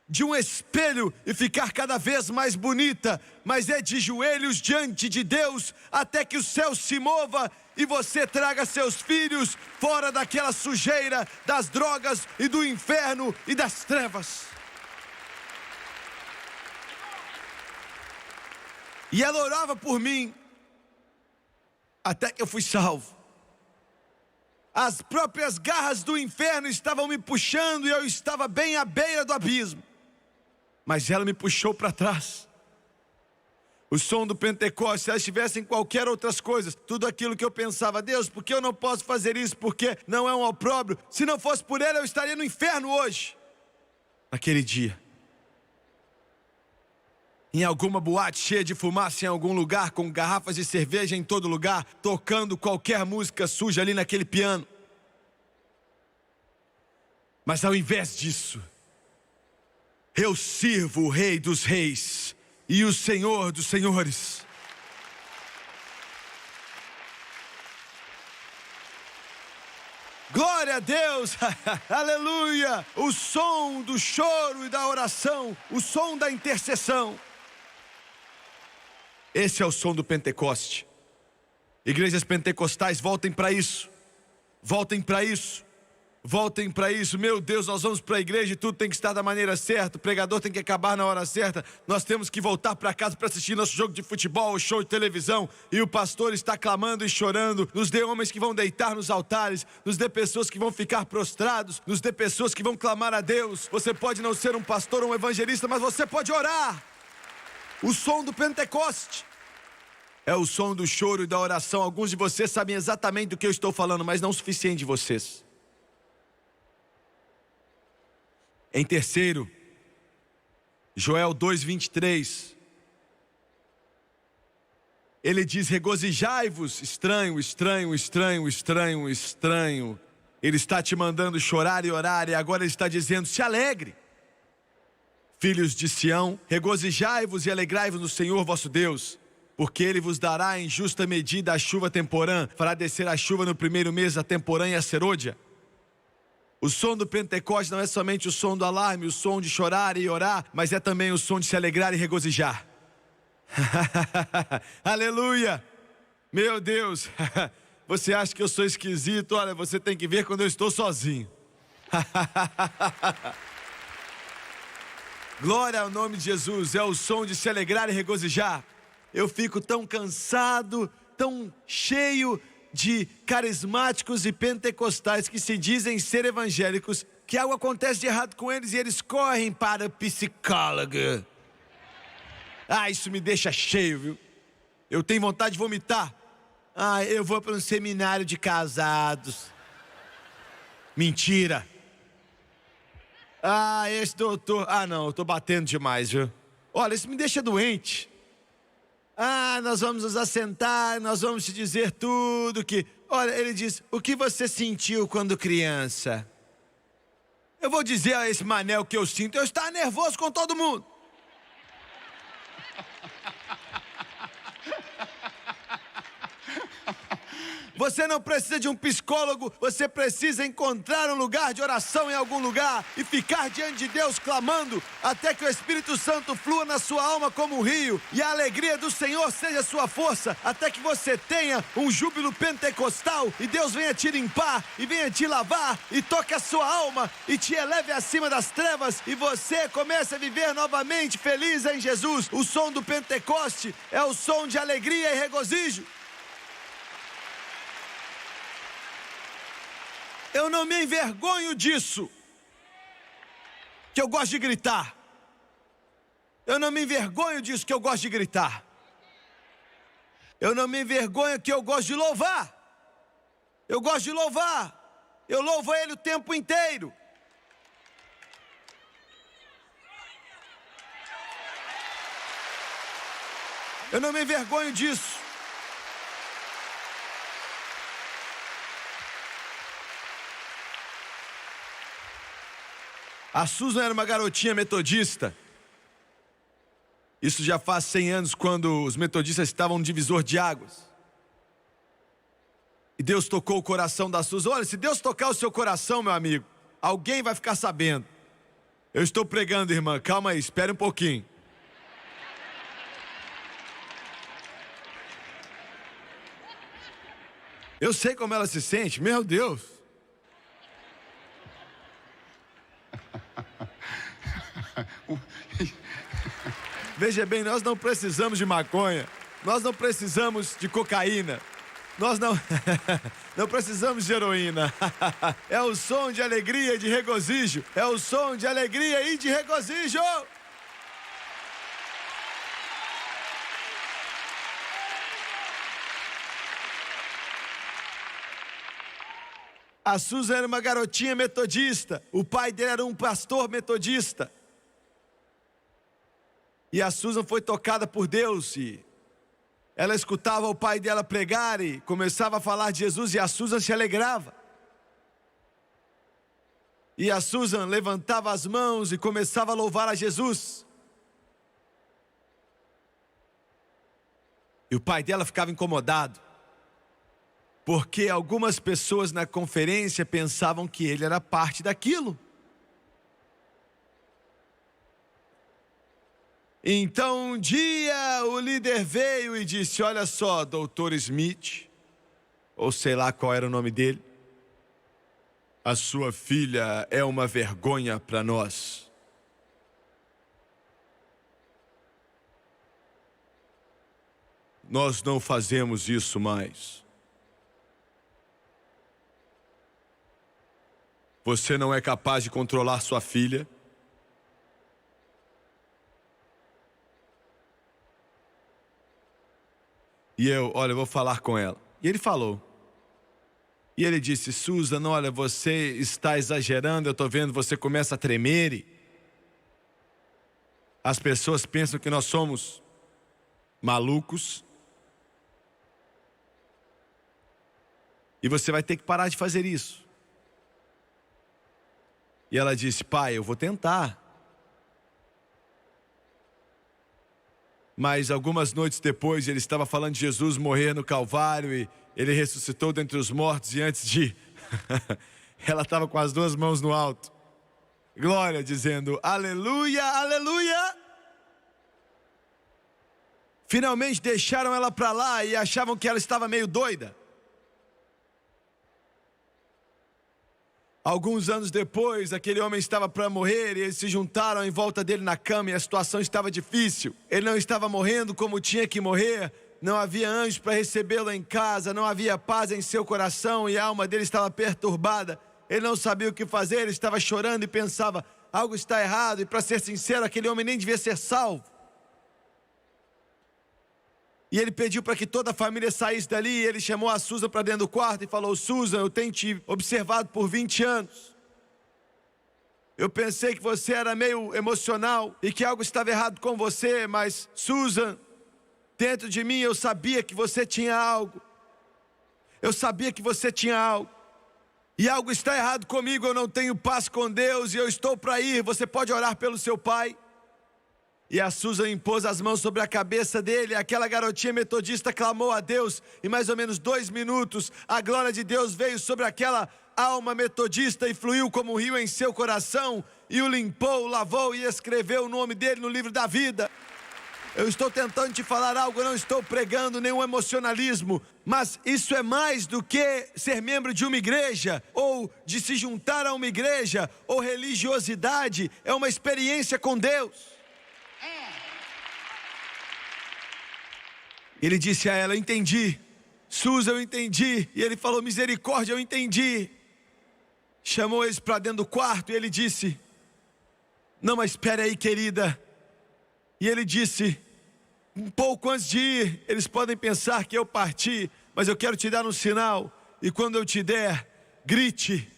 de um espelho e ficar cada vez mais bonita, mas é de joelhos diante de Deus, até que o céu se mova e você traga seus filhos fora daquela sujeira das drogas e do inferno e das trevas. E ela orava por mim, até que eu fui salvo. As próprias garras do inferno estavam me puxando e eu estava bem à beira do abismo. Mas ela me puxou para trás. O som do Pentecostes, se elas tivessem qualquer outras coisas, tudo aquilo que eu pensava, Deus, por que eu não posso fazer isso? Porque não é um opróbrio. Se não fosse por ele, eu estaria no inferno hoje. Naquele dia. Em alguma boate cheia de fumaça em algum lugar, com garrafas de cerveja em todo lugar, tocando qualquer música suja ali naquele piano. Mas ao invés disso, eu sirvo o Rei dos Reis e o Senhor dos Senhores. Glória a Deus, aleluia! O som do choro e da oração, o som da intercessão. Esse é o som do Pentecoste. Igrejas pentecostais, voltem para isso. Voltem para isso. Voltem para isso. Meu Deus, nós vamos para a igreja e tudo tem que estar da maneira certa. O pregador tem que acabar na hora certa. Nós temos que voltar para casa para assistir nosso jogo de futebol, show de televisão. E o pastor está clamando e chorando. Nos dê homens que vão deitar nos altares. Nos dê pessoas que vão ficar prostrados. Nos dê pessoas que vão clamar a Deus. Você pode não ser um pastor ou um evangelista, mas você pode orar. O som do Pentecoste é o som do choro e da oração. Alguns de vocês sabem exatamente do que eu estou falando, mas não o suficiente de vocês. Em terceiro, Joel 2:23, ele diz: regozijai-vos, estranho, estranho, estranho, estranho, estranho. Ele está te mandando chorar e orar, e agora ele está dizendo: se alegre. Filhos de Sião, regozijai-vos e alegrai-vos no Senhor vosso Deus, porque Ele vos dará em justa medida a chuva temporã, fará descer a chuva no primeiro mês, a temporã e a serôdia. O som do Pentecoste não é somente o som do alarme, o som de chorar e orar, mas é também o som de se alegrar e regozijar. Aleluia! Meu Deus, você acha que eu sou esquisito? Olha, você tem que ver quando eu estou sozinho. Glória ao nome de Jesus, é o som de se alegrar e regozijar. Eu fico tão cansado, tão cheio de carismáticos e pentecostais que se dizem ser evangélicos, que algo acontece de errado com eles e eles correm para psicólogo. Isso me deixa cheio, viu? Eu tenho vontade de vomitar. Eu vou para um seminário de casados. Mentira. Esse doutor... não, eu tô batendo demais, viu? Olha, isso me deixa doente. Nós vamos nos assentar, nós vamos te dizer tudo que... Olha, ele diz, o que você sentiu quando criança? Eu vou dizer a esse mané o que eu sinto. Eu estava nervoso com todo mundo. Você não precisa de um psicólogo, você precisa encontrar um lugar de oração em algum lugar e ficar diante de Deus clamando até que o Espírito Santo flua na sua alma como um rio e a alegria do Senhor seja sua força, até que você tenha um júbilo pentecostal e Deus venha te limpar e venha te lavar e toque a sua alma e te eleve acima das trevas e você comece a viver novamente feliz em Jesus. O som do Pentecoste é o som de alegria e regozijo. Eu não me envergonho disso, que eu gosto de gritar. Eu não me envergonho disso, que eu gosto de gritar. Eu não me envergonho que eu gosto de louvar. Eu gosto de louvar. Eu louvo a Ele o tempo inteiro. Eu não me envergonho disso. A Susan era uma garotinha metodista. Isso já faz 100 anos, quando os metodistas estavam no divisor de águas. E Deus tocou o coração da Susan. Olha, se Deus tocar o seu coração, meu amigo, alguém vai ficar sabendo. Eu estou pregando, irmã, calma aí, espere um pouquinho. Eu sei como ela se sente, meu Deus. Veja bem, nós não precisamos de maconha, nós não precisamos de cocaína, Nós não, não precisamos de heroína. É o som de alegria e de regozijo. É o som de alegria e de regozijo. A Susan era uma garotinha metodista. O pai dela era um pastor metodista. E a Susan foi tocada por Deus e ela escutava o pai dela pregar e começava a falar de Jesus e a Susan se alegrava. E a Susan levantava as mãos e começava a louvar a Jesus. E o pai dela ficava incomodado, porque algumas pessoas na conferência pensavam que ele era parte daquilo. Então um dia o líder veio e disse: olha só, doutor Smith, ou sei lá qual era o nome dele, a sua filha é uma vergonha para nós. Nós não fazemos isso mais. Você não é capaz de controlar sua filha. E eu vou falar com ela. E ele falou. E ele disse: Susan, olha, você está exagerando, eu estou vendo, você começa a tremer. E as pessoas pensam que nós somos malucos. E você vai ter que parar de fazer isso. E ela disse: pai, eu vou tentar. Mas algumas noites depois, ele estava falando de Jesus morrer no Calvário e ele ressuscitou dentre os mortos. E antes de ela estava com as duas mãos no alto, glória, dizendo: aleluia, aleluia. Finalmente deixaram ela para lá e achavam que ela estava meio doida. Alguns anos depois, aquele homem estava para morrer e eles se juntaram em volta dele na cama e a situação estava difícil. Ele não estava morrendo como tinha que morrer, não havia anjos para recebê-lo em casa, não havia paz em seu coração e a alma dele estava perturbada. Ele não sabia o que fazer, ele estava chorando e pensava: algo está errado. E para ser sincero, aquele homem nem devia ser salvo. E ele pediu para que toda a família saísse dali. E ele chamou a Susan para dentro do quarto e falou: Susan, eu tenho te observado por 20 anos. Eu pensei que você era meio emocional e que algo estava errado com você, mas Susan, dentro de mim eu sabia que você tinha algo. Eu sabia que você tinha algo. E algo está errado comigo, eu não tenho paz com Deus e eu estou para ir. Você pode orar pelo seu pai? E a Susan impôs as mãos sobre a cabeça dele. Aquela garotinha metodista clamou a Deus. Em mais ou menos 2 minutos, a glória de Deus veio sobre aquela alma metodista e fluiu como um rio em seu coração. E o limpou, lavou e escreveu o nome dele no livro da vida. Eu estou tentando te falar algo, eu não estou pregando nenhum emocionalismo. Mas isso é mais do que ser membro de uma igreja, ou de se juntar a uma igreja, ou religiosidade. É uma experiência com Deus. Ele disse a ela: entendi. Susan, eu entendi. E ele falou: misericórdia, eu entendi. Chamou eles para dentro do quarto e ele disse: não, mas espere aí, querida. E ele disse: um pouco antes de ir, eles podem pensar que eu parti, mas eu quero te dar um sinal. E quando eu te der, grite.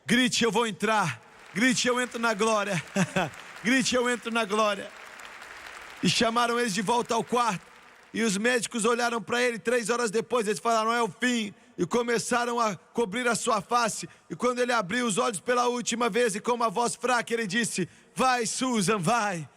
Grite, eu vou entrar. Grite, eu entro na glória. Grite, eu entro na glória. E chamaram eles de volta ao quarto. E os médicos olharam para ele 3 horas depois. Eles falaram: é o fim. E começaram a cobrir a sua face. E quando ele abriu os olhos pela última vez e com uma voz fraca, ele disse: vai, Susan, vai.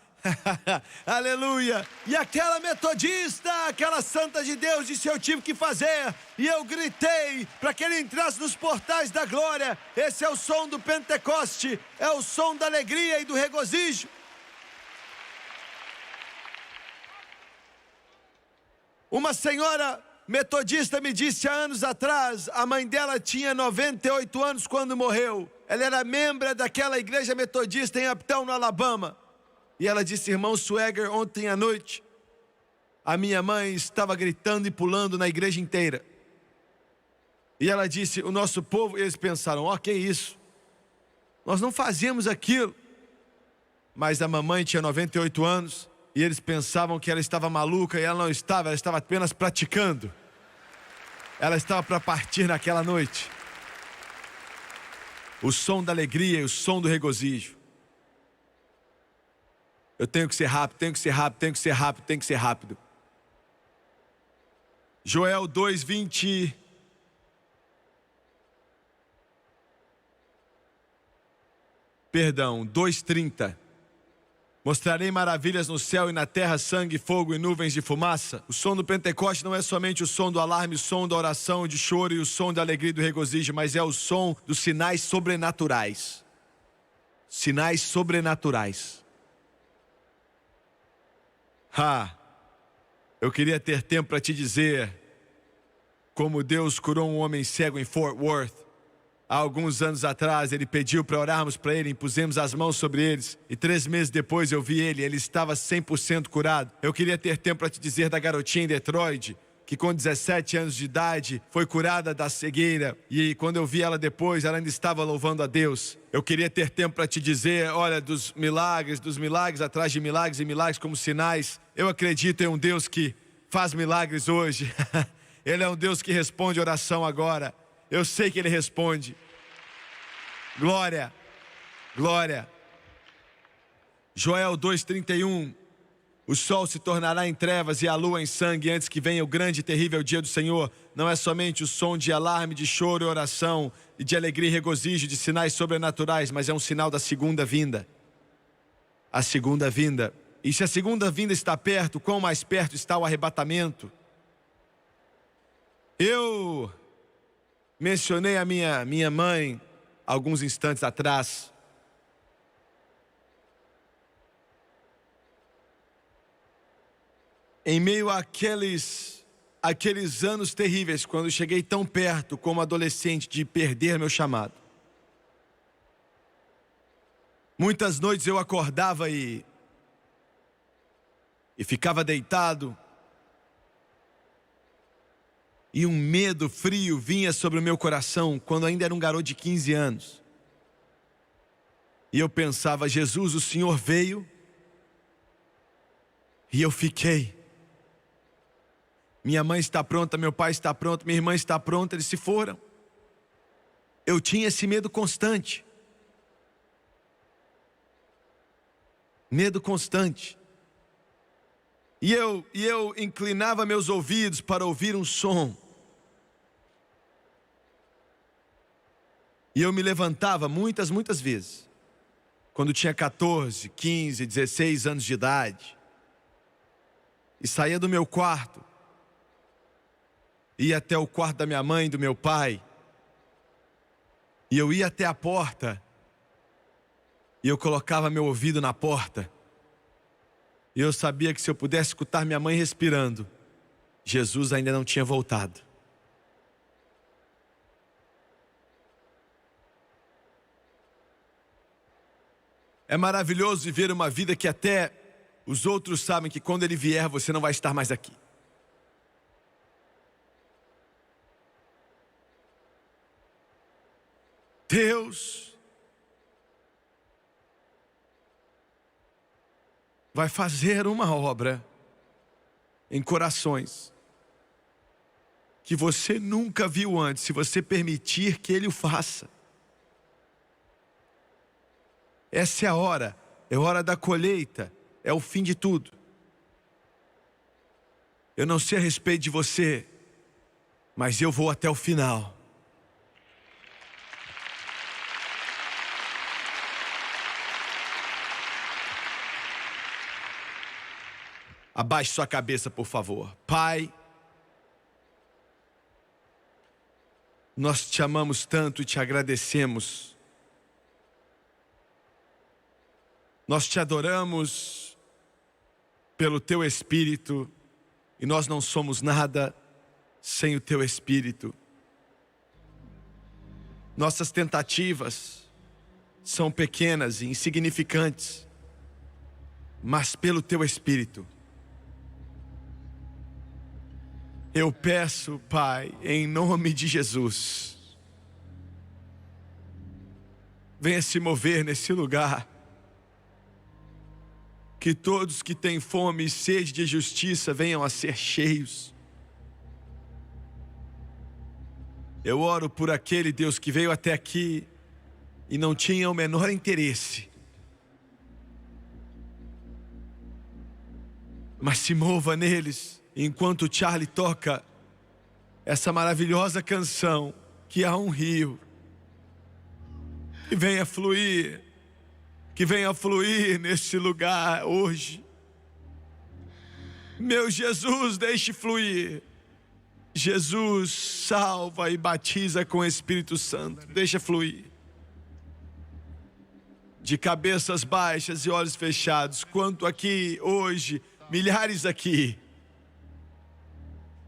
Aleluia. E aquela metodista, aquela santa de Deus, disse: eu tive que fazer. E eu gritei para que ele entrasse nos portais da glória. Esse é o som do Pentecoste. É o som da alegria e do regozijo. Uma senhora metodista me disse há anos atrás, a mãe dela tinha 98 anos quando morreu. Ela era membro daquela igreja metodista em Uptown, no Alabama. E ela disse: irmão Swagger, ontem à noite, a minha mãe estava gritando e pulando na igreja inteira. E ela disse, o nosso povo, eles pensaram, ó, que isso? Nós não fazíamos aquilo. Mas a mamãe tinha 98 anos e eles pensavam que ela estava maluca e ela não estava, ela estava apenas praticando. Ela estava para partir naquela noite. O som da alegria e o som do regozijo. Eu tenho que ser rápido, tenho que ser rápido, tenho que ser rápido, tenho que ser rápido. Joel 2:20. Perdão, 2:30. Mostrarei maravilhas no céu e na terra, sangue, fogo e nuvens de fumaça. O som do Pentecoste não é somente o som do alarme, o som da oração, de choro e o som da alegria e do regozijo, mas é o som dos sinais sobrenaturais. Sinais sobrenaturais. Eu queria ter tempo para te dizer como Deus curou um homem cego em Fort Worth. Há alguns anos atrás, ele pediu para orarmos para ele, impusemos as mãos sobre eles. E 3 meses depois eu vi ele estava 100% curado. Eu queria ter tempo para te dizer da garotinha em Detroit, que com 17 anos de idade foi curada da cegueira. E quando eu vi ela depois, ela ainda estava louvando a Deus. Eu queria ter tempo para te dizer, olha, dos milagres, atrás de milagres e milagres como sinais. Eu acredito em um Deus que faz milagres hoje. Ele é um Deus que responde oração agora. Eu sei que Ele responde. Glória, glória. Joel 2:31. O sol se tornará em trevas e a lua em sangue antes que venha o grande e terrível dia do Senhor. Não é somente o som de alarme, de choro e oração, e de alegria e regozijo, de sinais sobrenaturais, mas é um sinal da segunda vinda. A segunda vinda. E se a segunda vinda está perto, quão mais perto está o arrebatamento? Eu mencionei a minha mãe alguns instantes atrás. Em meio àqueles anos terríveis, quando cheguei tão perto como adolescente de perder meu chamado. Muitas noites eu acordava e ficava deitado. E um medo frio vinha sobre o meu coração quando ainda era um garoto de 15 anos. E eu pensava, Jesus, o Senhor veio e eu fiquei. Minha mãe está pronta, meu pai está pronto, minha irmã está pronta, eles se foram. Eu tinha esse medo constante. Medo constante. E eu inclinava meus ouvidos para ouvir um som. E eu me levantava muitas vezes. Quando tinha 14, 15, 16 anos de idade. E saía do meu quarto. Ia até o quarto da minha mãe e do meu pai. E eu ia até a porta. E eu colocava meu ouvido na porta. E eu sabia que se eu pudesse escutar minha mãe respirando, Jesus ainda não tinha voltado. É maravilhoso viver uma vida que até os outros sabem que quando Ele vier você não vai estar mais aqui. Deus vai fazer uma obra em corações que você nunca viu antes, se você permitir que Ele o faça. Essa é a hora da colheita, é o fim de tudo. Eu não sei a respeito de você, mas eu vou até o final. Abaixe sua cabeça, por favor. Pai, nós te amamos tanto e te agradecemos. Nós te adoramos pelo Teu Espírito e nós não somos nada sem o Teu Espírito. Nossas tentativas são pequenas e insignificantes, mas pelo Teu Espírito Eu peço, Pai, em nome de Jesus, venha se mover nesse lugar. Que todos que têm fome e sede de justiça venham a ser cheios. Eu oro por aquele, Deus, que veio até aqui e não tinha o menor interesse. Mas se mova neles, enquanto o Charlie toca essa maravilhosa canção, que há um rio. Que venha fluir neste lugar hoje. Meu Jesus, deixe fluir. Jesus salva e batiza com o Espírito Santo. Deixa fluir. De cabeças baixas e olhos fechados, quanto aqui hoje, milhares aqui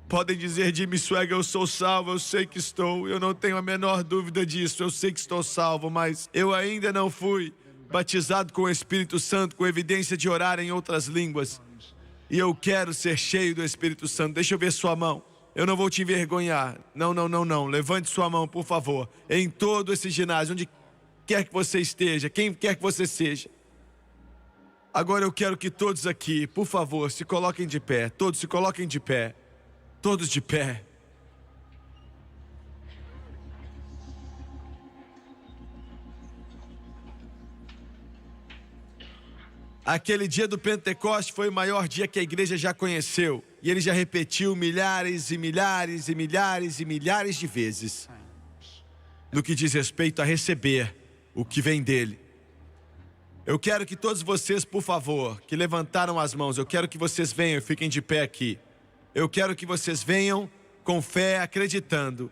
podem dizer: Jimmy Swaggart, eu sou salvo, eu sei que estou, eu não tenho a menor dúvida disso, eu sei que estou salvo, mas eu ainda não fui batizado com o Espírito Santo, com evidência de orar em outras línguas, e eu quero ser cheio do Espírito Santo. Deixa eu ver sua mão, eu não vou te envergonhar. Não, levante sua mão, por favor, em todo esse ginásio, onde quer que você esteja, quem quer que você seja. Agora eu quero que todos aqui, por favor, se coloquem de pé. Todos se coloquem de pé. Todos de pé. Aquele dia do Pentecoste foi o maior dia que a igreja já conheceu. E ele já repetiu milhares e milhares e milhares e milhares de vezes. No que diz respeito a receber o que vem dele. Eu quero que todos vocês, por favor, que levantaram as mãos, eu quero que vocês venham e fiquem de pé aqui. Eu quero que vocês venham com fé, acreditando,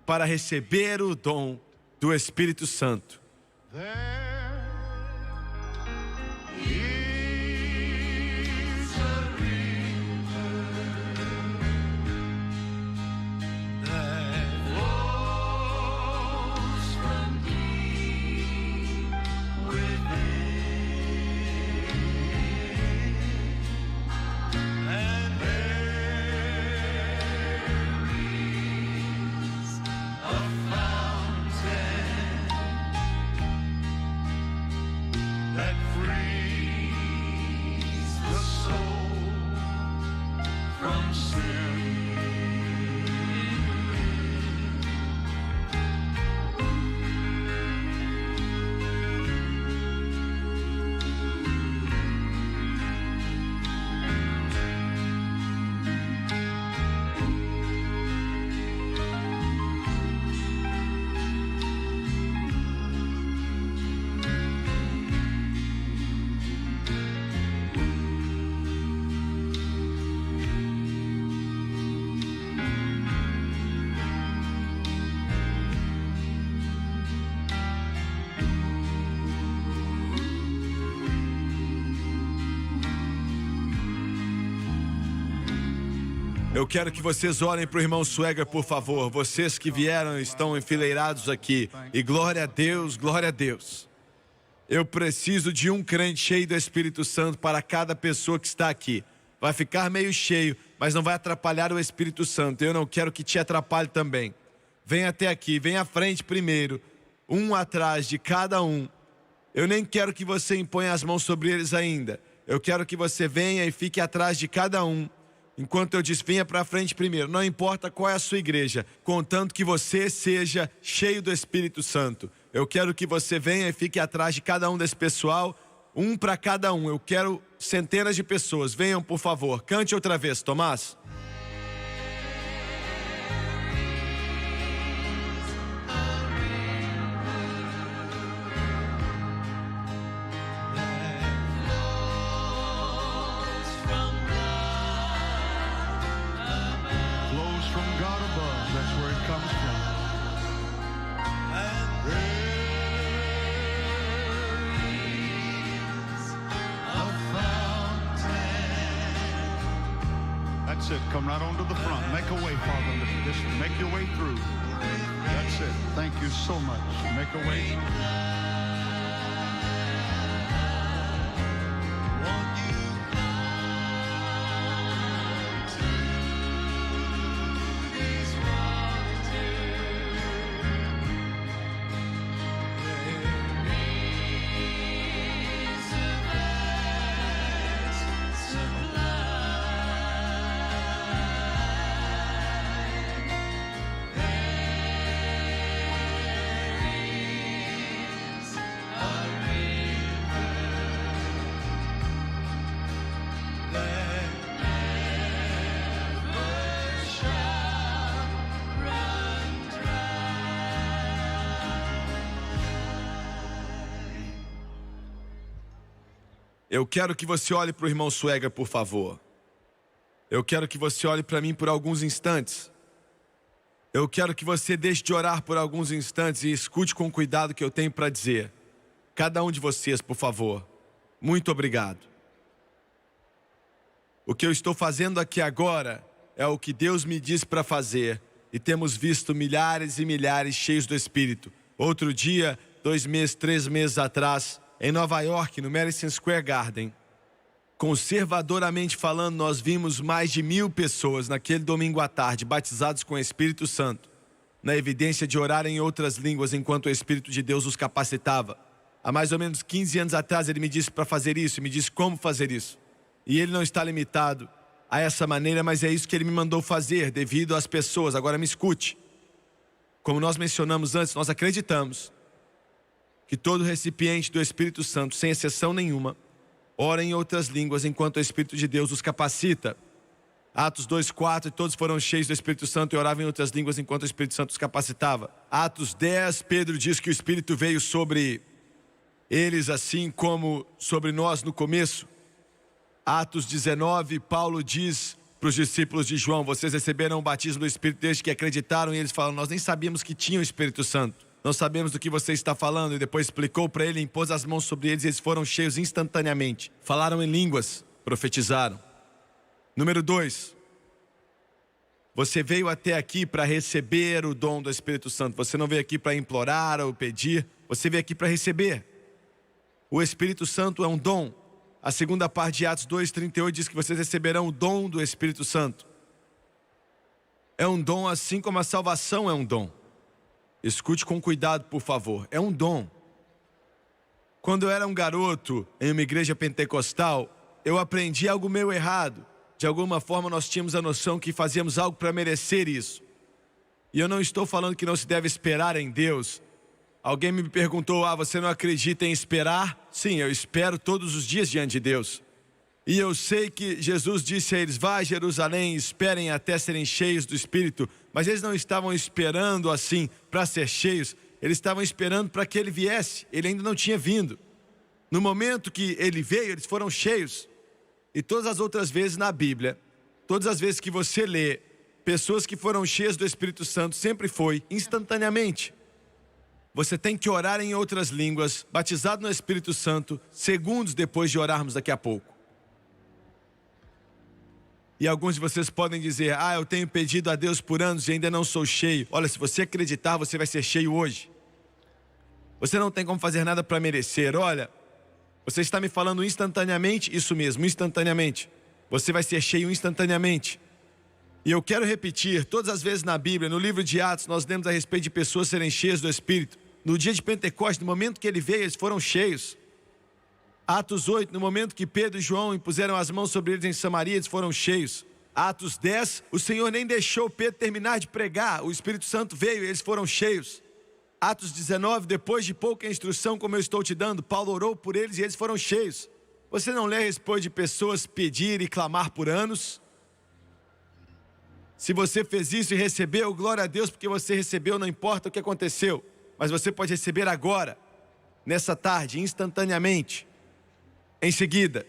para receber o dom do Espírito Santo. Eu quero que vocês orem para o irmão Swaggart, por favor. Vocês que vieram estão enfileirados aqui. E glória a Deus, glória a Deus. Eu preciso de um crente cheio do Espírito Santo para cada pessoa que está aqui. Vai ficar meio cheio, mas não vai atrapalhar o Espírito Santo. Eu não quero que te atrapalhe também. Vem até aqui, vem à frente primeiro. Um atrás de cada um. Eu nem quero que você imponha as mãos sobre eles ainda. Eu quero que você venha e fique atrás de cada um. Enquanto eu disse, venha para frente primeiro. Não importa qual é a sua igreja, contanto que você seja cheio do Espírito Santo. Eu quero que você venha e fique atrás de cada um desse pessoal, um para cada um. Eu quero centenas de pessoas. Venham, por favor. Cante outra vez, Tomás. Come right on to the front. Make a way, Father. Just make your way through. That's it. Thank you so much. Make a way. Eu quero que você olhe para o irmão Swagger, por favor. Eu quero que você olhe para mim por alguns instantes. Eu quero que você deixe de orar por alguns instantes e escute com cuidado o que eu tenho para dizer. Cada um de vocês, por favor. Muito obrigado. O que eu estou fazendo aqui agora é o que Deus me disse para fazer. E temos visto milhares e milhares cheios do Espírito. Outro dia, 2 meses, 3 meses atrás, em Nova York, no Madison Square Garden, conservadoramente falando, nós vimos mais de 1000 pessoas naquele domingo à tarde, batizados com o Espírito Santo, na evidência de orar em outras línguas enquanto o Espírito de Deus os capacitava. Há mais ou menos 15 anos atrás ele me disse para fazer isso, me disse como fazer isso. E ele não está limitado a essa maneira, mas é isso que ele me mandou fazer devido às pessoas. Agora me escute. Como nós mencionamos antes, nós acreditamos que todo recipiente do Espírito Santo, sem exceção nenhuma, ora em outras línguas enquanto o Espírito de Deus os capacita. Atos 2:4, todos foram cheios do Espírito Santo e oravam em outras línguas enquanto o Espírito Santo os capacitava. Atos 10, Pedro diz que o Espírito veio sobre eles assim como sobre nós no começo. Atos 19, Paulo diz para os discípulos de João: vocês receberam o batismo do Espírito desde que acreditaram. E eles falam: nós nem sabíamos que tinha o Espírito Santo. Não sabemos do que você está falando. E depois explicou para ele, impôs as mãos sobre eles e eles foram cheios instantaneamente. Falaram em línguas, profetizaram. Número 2. Você veio até aqui para receber o dom do Espírito Santo. Você não veio aqui para implorar ou pedir. Você veio aqui para receber. O Espírito Santo é um dom. A segunda parte de Atos 2:38 diz que vocês receberão o dom do Espírito Santo. É um dom assim como a salvação é um dom. Escute com cuidado, por favor. É um dom. Quando eu era um garoto em uma igreja pentecostal, eu aprendi algo meio errado. De alguma forma nós tínhamos a noção que fazíamos algo para merecer isso. E eu não estou falando que não se deve esperar em Deus. Alguém me perguntou: você não acredita em esperar? Sim, eu espero todos os dias diante de Deus. E eu sei que Jesus disse a eles: vá a Jerusalém, esperem até serem cheios do Espírito. Mas eles não estavam esperando assim para ser cheios. Eles estavam esperando para que ele viesse. Ele ainda não tinha vindo. No momento que ele veio, eles foram cheios. E todas as outras vezes na Bíblia, todas as vezes que você lê, pessoas que foram cheias do Espírito Santo, sempre foi instantaneamente. Você tem que orar em outras línguas, batizado no Espírito Santo, segundos depois de orarmos daqui a pouco. E alguns de vocês podem dizer: eu tenho pedido a Deus por anos e ainda não sou cheio. Olha, se você acreditar, você vai ser cheio hoje. Você não tem como fazer nada para merecer. Olha, você está me falando instantaneamente? Isso mesmo, instantaneamente. Você vai ser cheio instantaneamente. E eu quero repetir, todas as vezes na Bíblia, no livro de Atos, nós lemos a respeito de pessoas serem cheias do Espírito. No dia de Pentecostes, no momento que ele veio, eles foram cheios. Atos 8, no momento que Pedro e João impuseram as mãos sobre eles em Samaria, eles foram cheios. Atos 10, o Senhor nem deixou Pedro terminar de pregar, o Espírito Santo veio e eles foram cheios. Atos 19, depois de pouca instrução como eu estou te dando, Paulo orou por eles e eles foram cheios. Você não lê a respeito de pessoas pedir e clamar por anos? Se você fez isso e recebeu, glória a Deus, porque você recebeu, não importa o que aconteceu. Mas você pode receber agora, nessa tarde, instantaneamente. Em seguida,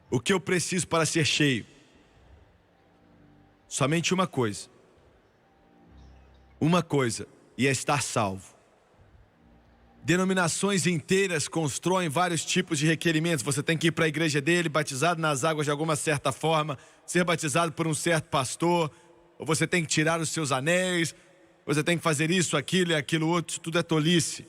o que eu preciso para ser cheio? Somente uma coisa. Uma coisa, e é estar salvo. Denominações inteiras constroem vários tipos de requerimentos. Você tem que ir para a igreja dele, batizado nas águas de alguma certa forma, ser batizado por um certo pastor, ou você tem que tirar os seus anéis, você tem que fazer isso, aquilo e aquilo outro. Isso tudo é tolice.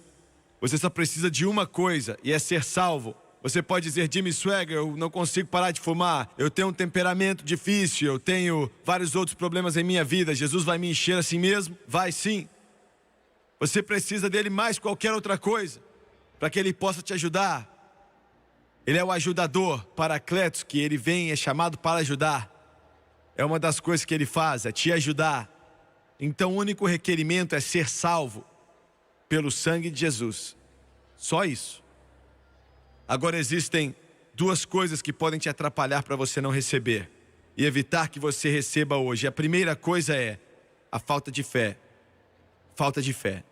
Você só precisa de uma coisa, e é ser salvo. Você pode dizer: Jimmy Swagger, eu não consigo parar de fumar, eu tenho um temperamento difícil, eu tenho vários outros problemas em minha vida. Jesus vai me encher assim mesmo? Vai sim. Você precisa dele mais que qualquer outra coisa, para que ele possa te ajudar. Ele é o ajudador, Paracletos, que ele vem, é chamado para ajudar. É uma das coisas que ele faz, é te ajudar. Então o único requerimento é ser salvo pelo sangue de Jesus. Só isso. Agora existem duas coisas que podem te atrapalhar para você não receber e evitar que você receba hoje. A primeira coisa é a falta de fé. Falta de fé.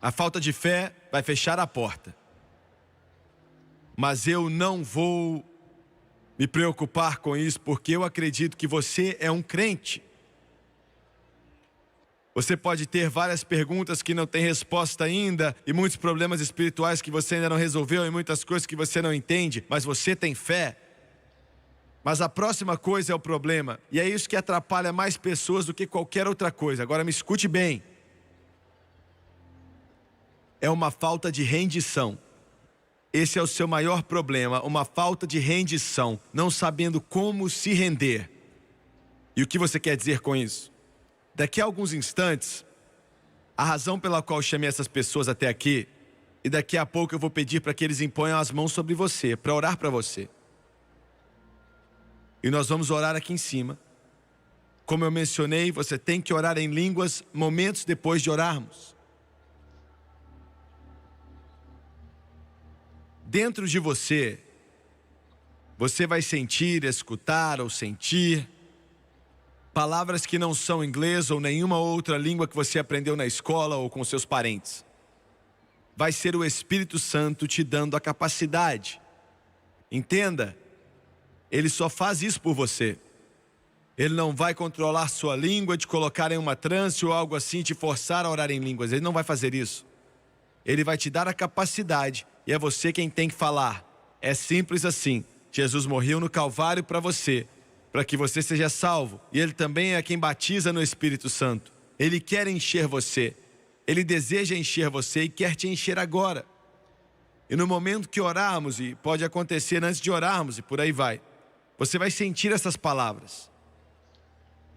A falta de fé vai fechar a porta. Mas eu não vou me preocupar com isso, porque eu acredito que você é um crente. Você pode ter várias perguntas que não tem resposta ainda, e muitos problemas espirituais que você ainda não resolveu, e muitas coisas que você não entende, mas você tem fé. Mas a próxima coisa é o problema, e é isso que atrapalha mais pessoas do que qualquer outra coisa. Agora me escute bem. É uma falta de rendição. Esse é o seu maior problema, uma falta de rendição, não sabendo como se render. E o que você quer dizer com isso? Daqui a alguns instantes, a razão pela qual eu chamei essas pessoas até aqui, e daqui a pouco eu vou pedir para que eles imponham as mãos sobre você, para orar para você. E nós vamos orar aqui em cima. Como eu mencionei, você tem que orar em línguas momentos depois de orarmos. Dentro de você, você vai sentir, escutar ou sentir palavras que não são inglês ou nenhuma outra língua que você aprendeu na escola ou com seus parentes. Vai ser o Espírito Santo te dando a capacidade. Entenda, Ele só faz isso por você. Ele não vai controlar sua língua, te colocar em uma transe ou algo assim, te forçar a orar em línguas. Ele não vai fazer isso. Ele vai te dar a capacidade. E é você quem tem que falar. É simples assim. Jesus morreu no Calvário para você, para que você seja salvo. E Ele também é quem batiza no Espírito Santo. Ele quer encher você. Ele deseja encher você e quer te encher agora. E no momento que orarmos, e pode acontecer antes de orarmos, e por aí vai, você vai sentir essas palavras.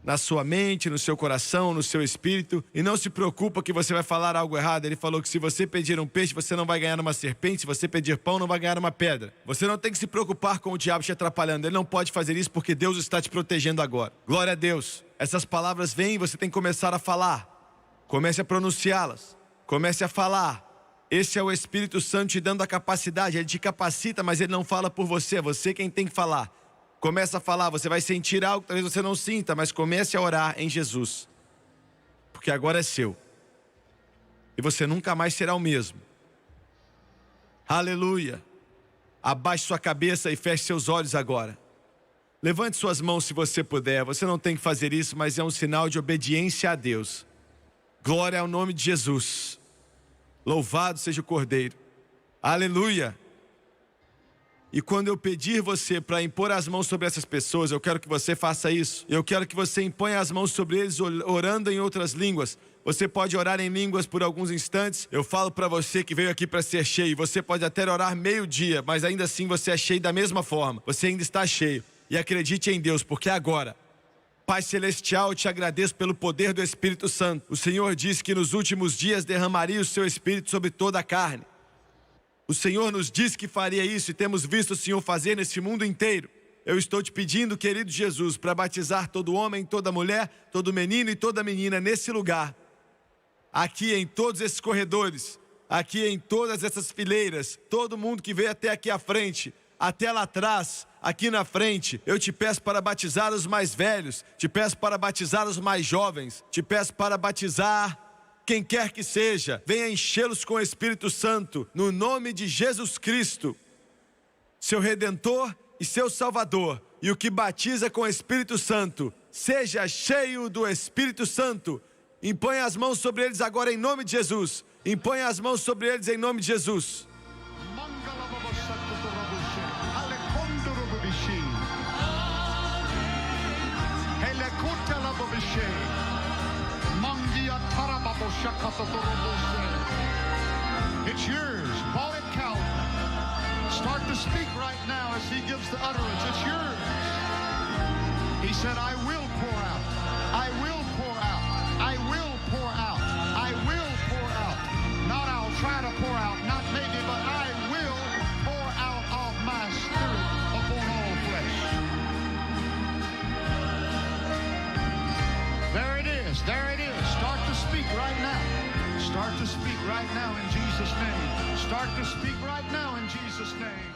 Na sua mente, no seu coração, no seu espírito. E não se preocupa que você vai falar algo errado. Ele falou que se você pedir um peixe, você não vai ganhar uma serpente. Se você pedir pão, não vai ganhar uma pedra. Você não tem que se preocupar com o diabo te atrapalhando. Ele não pode fazer isso porque Deus está te protegendo agora. Glória a Deus. Essas palavras vêm e você tem que começar a falar. Comece a pronunciá-las. Comece a falar. Esse é o Espírito Santo te dando a capacidade. Ele te capacita, mas Ele não fala por você. É você quem tem que falar. Começa a falar, você vai sentir algo que talvez você não sinta, mas comece a orar em Jesus. Porque agora é seu. E você nunca mais será o mesmo. Aleluia. Abaixe sua cabeça e feche seus olhos agora. Levante suas mãos se você puder. Você não tem que fazer isso, mas é um sinal de obediência a Deus. Glória ao nome de Jesus. Louvado seja o Cordeiro. Aleluia. E quando eu pedir você para impor as mãos sobre essas pessoas, eu quero que você faça isso. Eu quero que você imponha as mãos sobre eles orando em outras línguas. Você pode orar em línguas por alguns instantes. Eu falo para você que veio aqui para ser cheio. Você pode até orar meio-dia, mas ainda assim você é cheio da mesma forma. Você ainda está cheio. E acredite em Deus, porque agora, Pai Celestial, eu te agradeço pelo poder do Espírito Santo. O Senhor disse que nos últimos dias derramaria o seu Espírito sobre toda a carne. O Senhor nos disse que faria isso e temos visto o Senhor fazer nesse mundo inteiro. Eu estou te pedindo, querido Jesus, para batizar todo homem, toda mulher, todo menino e toda menina nesse lugar. Aqui em todos esses corredores, aqui em todas essas fileiras, todo mundo que veio até aqui à frente, até lá atrás, aqui na frente, eu te peço para batizar os mais velhos, te peço para batizar os mais jovens, te peço para batizar quem quer que seja, venha enchê-los com o Espírito Santo, no nome de Jesus Cristo, seu Redentor e seu Salvador. E o que batiza com o Espírito Santo, seja cheio do Espírito Santo. Impõe as mãos sobre eles agora em nome de Jesus. Impõe as mãos sobre eles em nome de Jesus. It's yours. Bought at Calvary. Start to speak right now as he gives the utterance. It's yours. He said, I will pour out. I will pour out. I will pour out. I will pour out. Not I'll try to pour out. Not maybe, but I will pour out of my spirit upon all flesh. There it is. There it is. Start to speak right now. Start to speak right now in Jesus' name. Start to speak right now in Jesus' name.